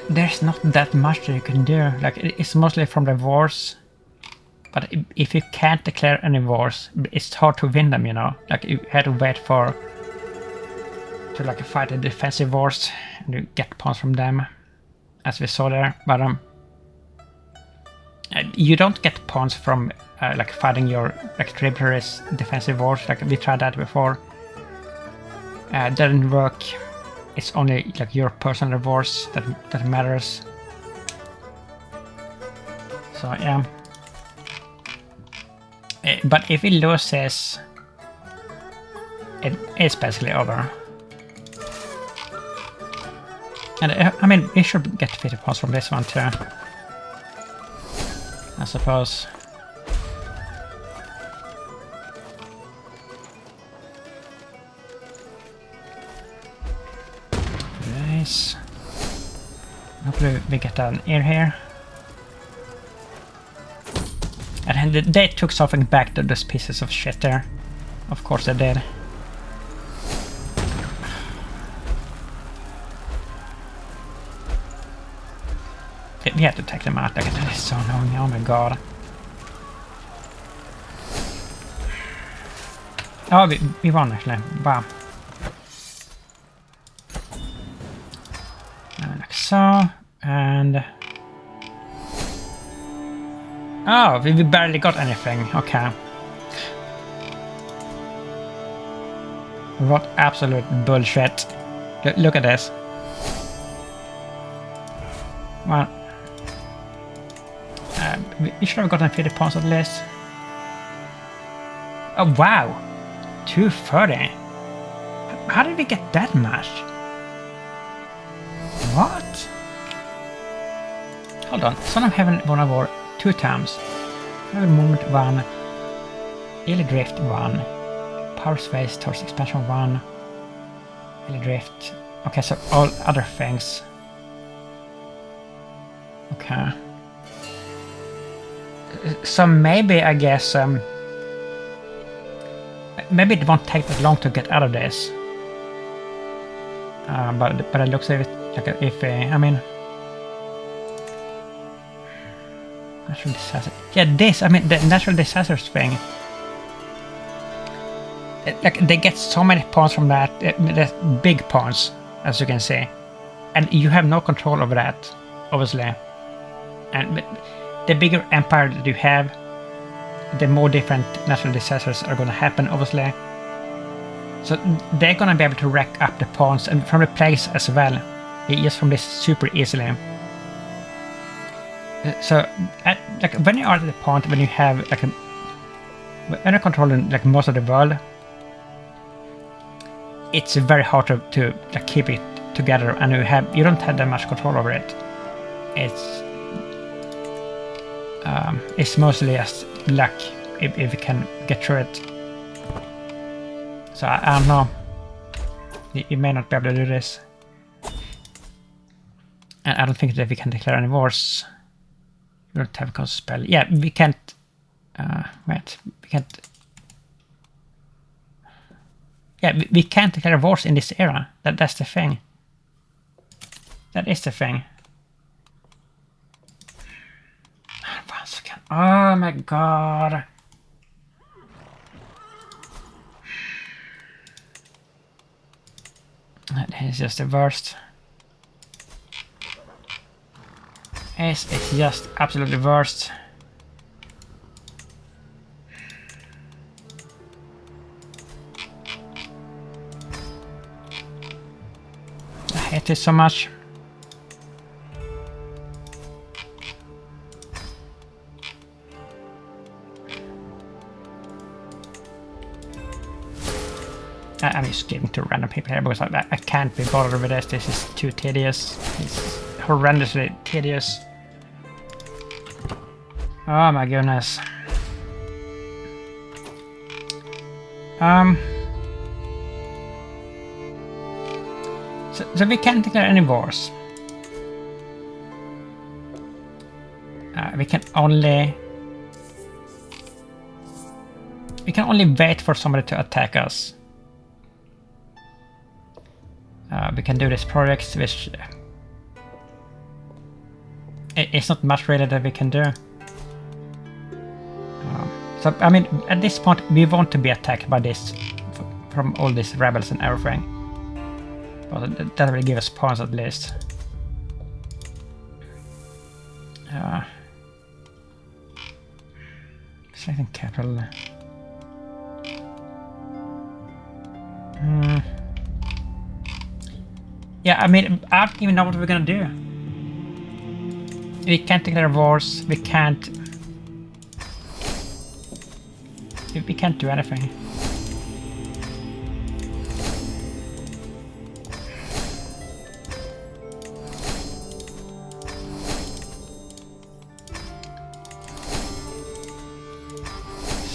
there's not that much that you can do. Like, it's mostly from the wars. But if you can't declare any wars, it's hard to win them, you know. Like, you had to wait to like fight the defensive wars and you get pawns from them, as we saw there. But you don't get pawns from like fighting your like tributaries defensive wars. Like we tried that before. Didn't work. It's only like your personal wars that matters. So yeah. But if he loses, it is basically over. And I mean, we should get 50 points from this one too, I suppose. Nice. Hopefully we get an ear here. And They took something back to those pieces of shit there. Of course they did. We have to take them out. Like, that is so annoying. Oh my god. Oh, we won actually. Wow. Like so. And... oh, we barely got anything. Okay. What absolute bullshit. Look at this. Well... we should have gotten 50 points at least. Oh wow! 230? How did we get that much? What? Hold on, Son of Heaven won a war 2 times. Heaven Movement 1. Early Drift 1. Power Space towards Expansion 1. Early Drift. Okay, so all other things. Okay. So maybe, I guess, maybe it won't take that long to get out of this. But it looks like iffy. I mean, natural disaster. Yeah, this. I mean, the natural disasters thing. Like they get so many points from that. That's big points, as you can see, and you have no control over that, obviously. And the bigger empire that you have, the more different natural disasters are going to happen, obviously. So they're going to be able to rack up the points, and from the plagues as well, just from this super easily. So, like when you are at the point when you have like when you're controlling like most of the world, it's very hard to like, keep it together, and you don't have that much control over it. It's mostly just luck if you can get through it. So I don't know. You may not be able to do this. And I don't think that we can declare any wars. We don't have a constant spell. Yeah, we can't... wait, we can't... Yeah, we can't declare wars in this era. That's the thing. That is the thing. Once again. Oh my god. That is just the worst. It's just absolutely worst. I hate this so much. I'm just giving to random people here because I can't be bothered with this. This is too tedious. It's horrendously tedious. Oh my goodness. So we can't declare any wars. We can only wait for somebody to attack us. We can do this project, which it's not much really that we can do. So I mean, at this point, we want to be attacked by this from all these rebels and everything. But that will give us points at least. Selecting capital. Yeah, I mean, I don't even know what we're gonna do. We can't declare wars. We can't do anything.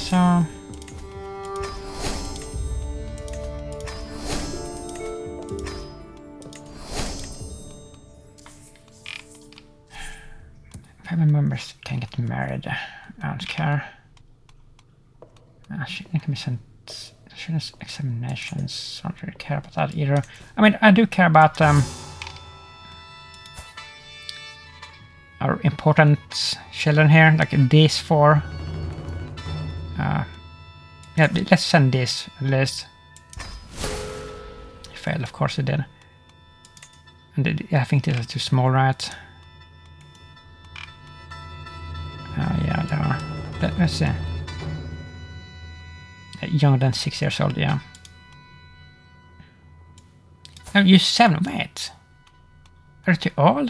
So family members can get married. I don't care. It can be sent. Students' examinations. I don't really care about that either. I mean, I do care about our important children here, like these four. Yeah, let's send this at least. It failed, of course it did. And I think these are too small, right? Yeah, they are. Let's see. Younger than 6 years old, yeah. Oh, you're 7, wait. Are you too old?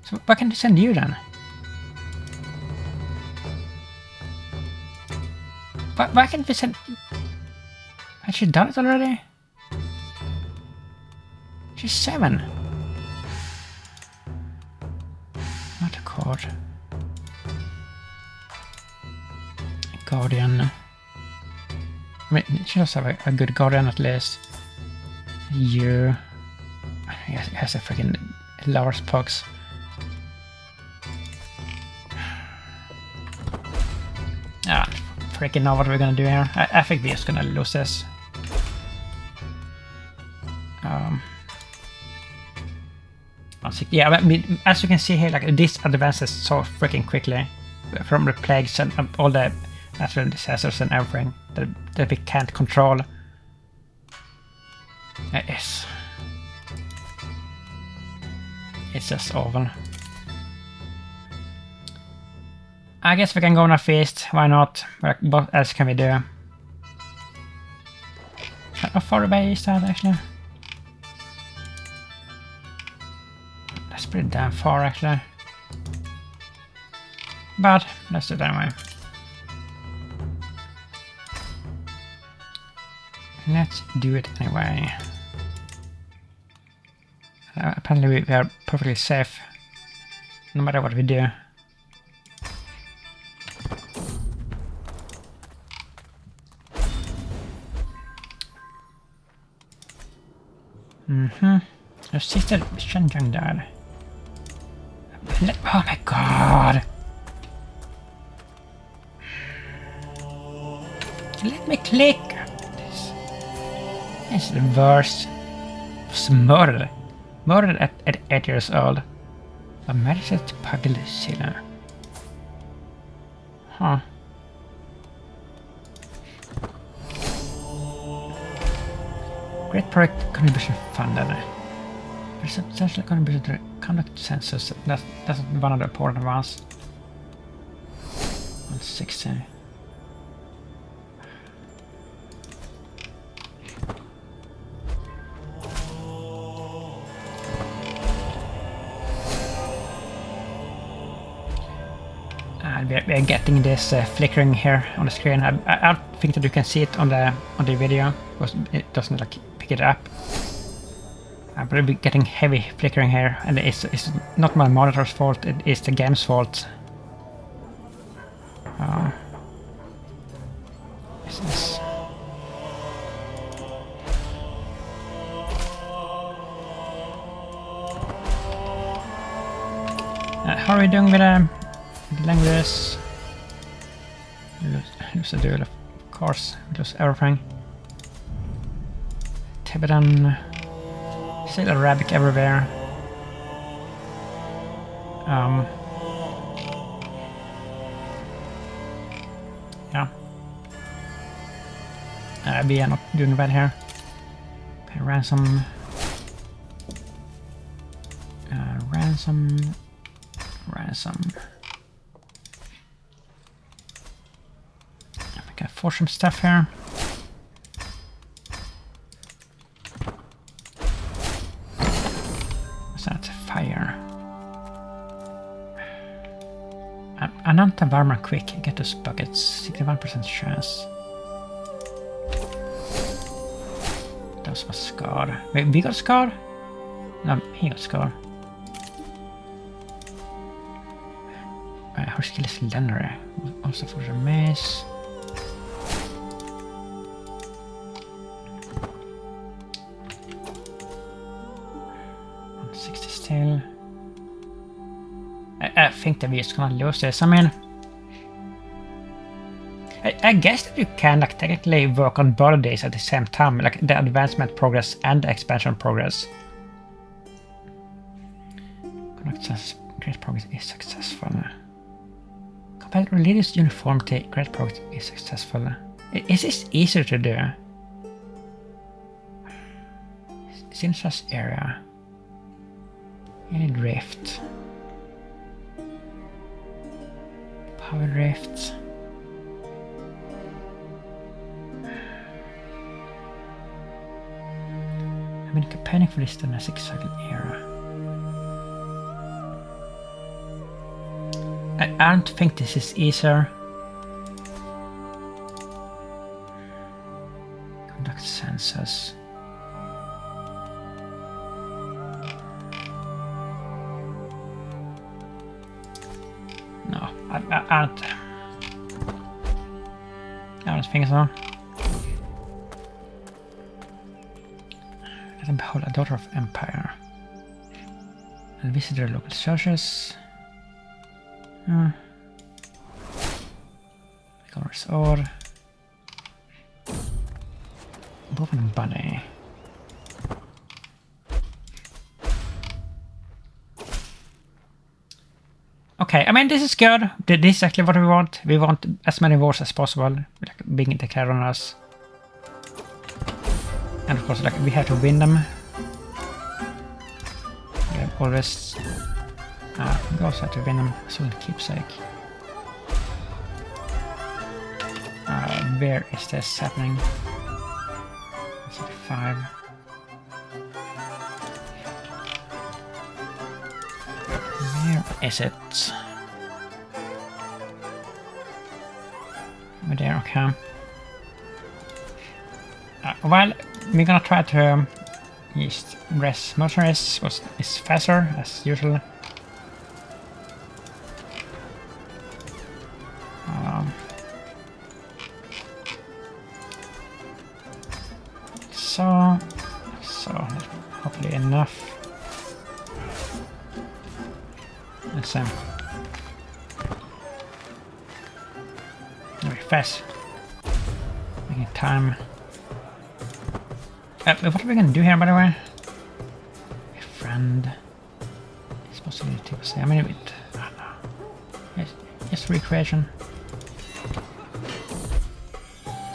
So why can't they send you then? Why can't we send... Has she done it already? She's 7. Not a card. Guardian. I mean, she does have a good guardian at least. You. He has a freaking large pox. Ah, freaking know what we're gonna do here. I think we're just gonna lose this. Yeah, I mean, as you can see here, like this advances so freaking quickly from the plagues and all the natural disasters and everything that we can't control. It's just awful. I guess we can go on a feast. Why not? What else can we do? How far away is that actually? That's pretty damn far actually. But let's do it anyway. Let's do it anyway. Apparently we are perfectly safe no matter what we do. Your sister Shenjang died. Oh my god! Let me click! This is the worst. Was murdered. Murdered at 8 years old. A marriage at pugyel. Huh. Great project contribution funded. There's a substantial contribution to the conduct census. That's one of the important ones. 160. We are getting this flickering here on the screen. I don't think that you can see it on the video because it doesn't like pick it up. I'm probably getting heavy flickering here, and it's not my monitor's fault. It is the game's fault. This. How are we doing with languages? Lose a duel, of course. Lose everything. Tibetan. Still Arabic everywhere. Yeah. We are not doing well here. Pay ransom. Ransom. We can force some stuff here. What's that? Fire. Ananta Varma quick. Get those buckets. 61% chance. That was scarred. Wait, we got scarred? No, he got scarred. Her skill is legendary. Also for the mace. Still. I think that we're just gonna lose this. I mean, I guess that you can like technically work on both of these at the same time, like the advancement progress and the expansion progress. Great progress is successful. Compared religious uniformity, great progress is successful. Is this easier to do? Sinsa's area. Any drift. Power drift. I've been campaigning for this dynastic cycle era. I don't think this is easier. Conduct census. No, I don't think so. Let them behold a daughter of empire. And visit their local churches. Colors or both and bunny. Okay, I mean this is good. This is exactly what we want. We want as many wars as possible, like being declared on us. And of course, like we have to win them. We have always. We also have to win them as a keepsake. Where is this happening? 35. Where is it? Over there, okay. Well, we're gonna try to use res mercenaries, which is faster as usual. So hopefully enough. Let's very fast. Making time. What are we gonna do here, by the way? A friend. It's supposed to be say. I mean, it. I don't know. Just recreation.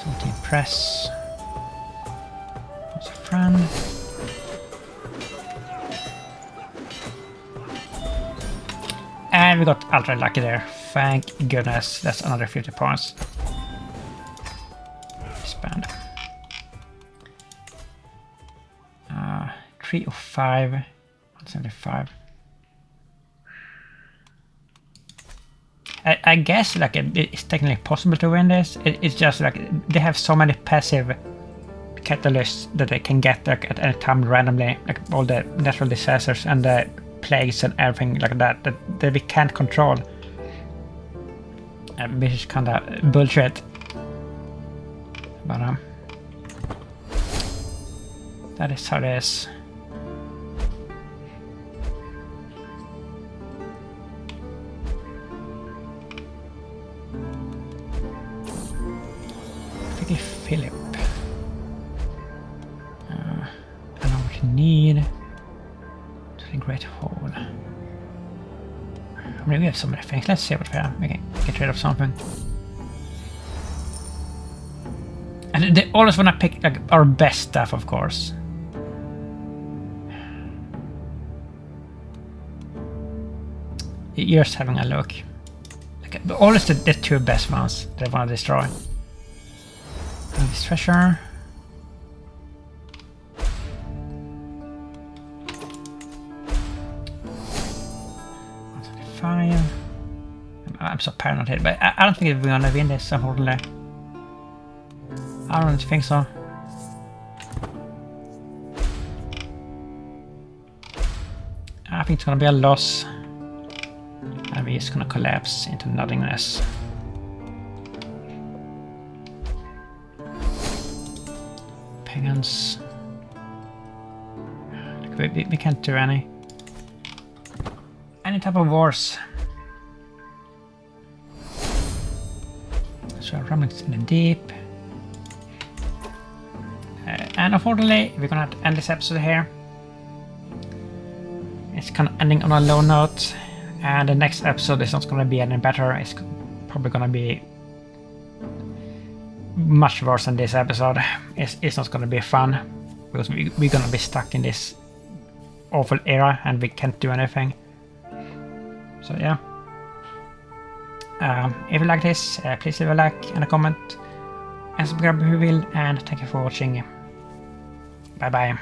Something press. What's a friend? And we got ultra lucky there. Thank goodness. That's another 50 points. Expand. 305. 175. I guess like it's technically possible to win this. It's just like they have so many passive catalysts that they can get like at any time randomly, like all the natural disasters and the plagues and everything like that that we can't control. Which is kind of bullshit. But that is how it is. Philip. I know what you need to the Great Hall. I mean, we have so many things. Let's see what we have. We can get rid of something. And they always want to pick like our best stuff, of course. You're just having a look. Like, always the two best ones they want to destroy. This treasure. Fire. I'm so paranoid here, but I don't think we're gonna win this, unfortunately. I don't think so. I think it's gonna be a loss. And we're just gonna collapse into nothingness. Pagans. We can't do any type of wars. So rumblings in the deep. And unfortunately, we're gonna have to end this episode here. It's kind of ending on a low note, and the next episode is not gonna be any better. It's probably gonna be much worse than this episode. It's not gonna be fun, because we're gonna be stuck in this awful era and we can't do anything. So yeah. If you like this, please leave a like and a comment, and subscribe if you will, and thank you for watching. Bye bye.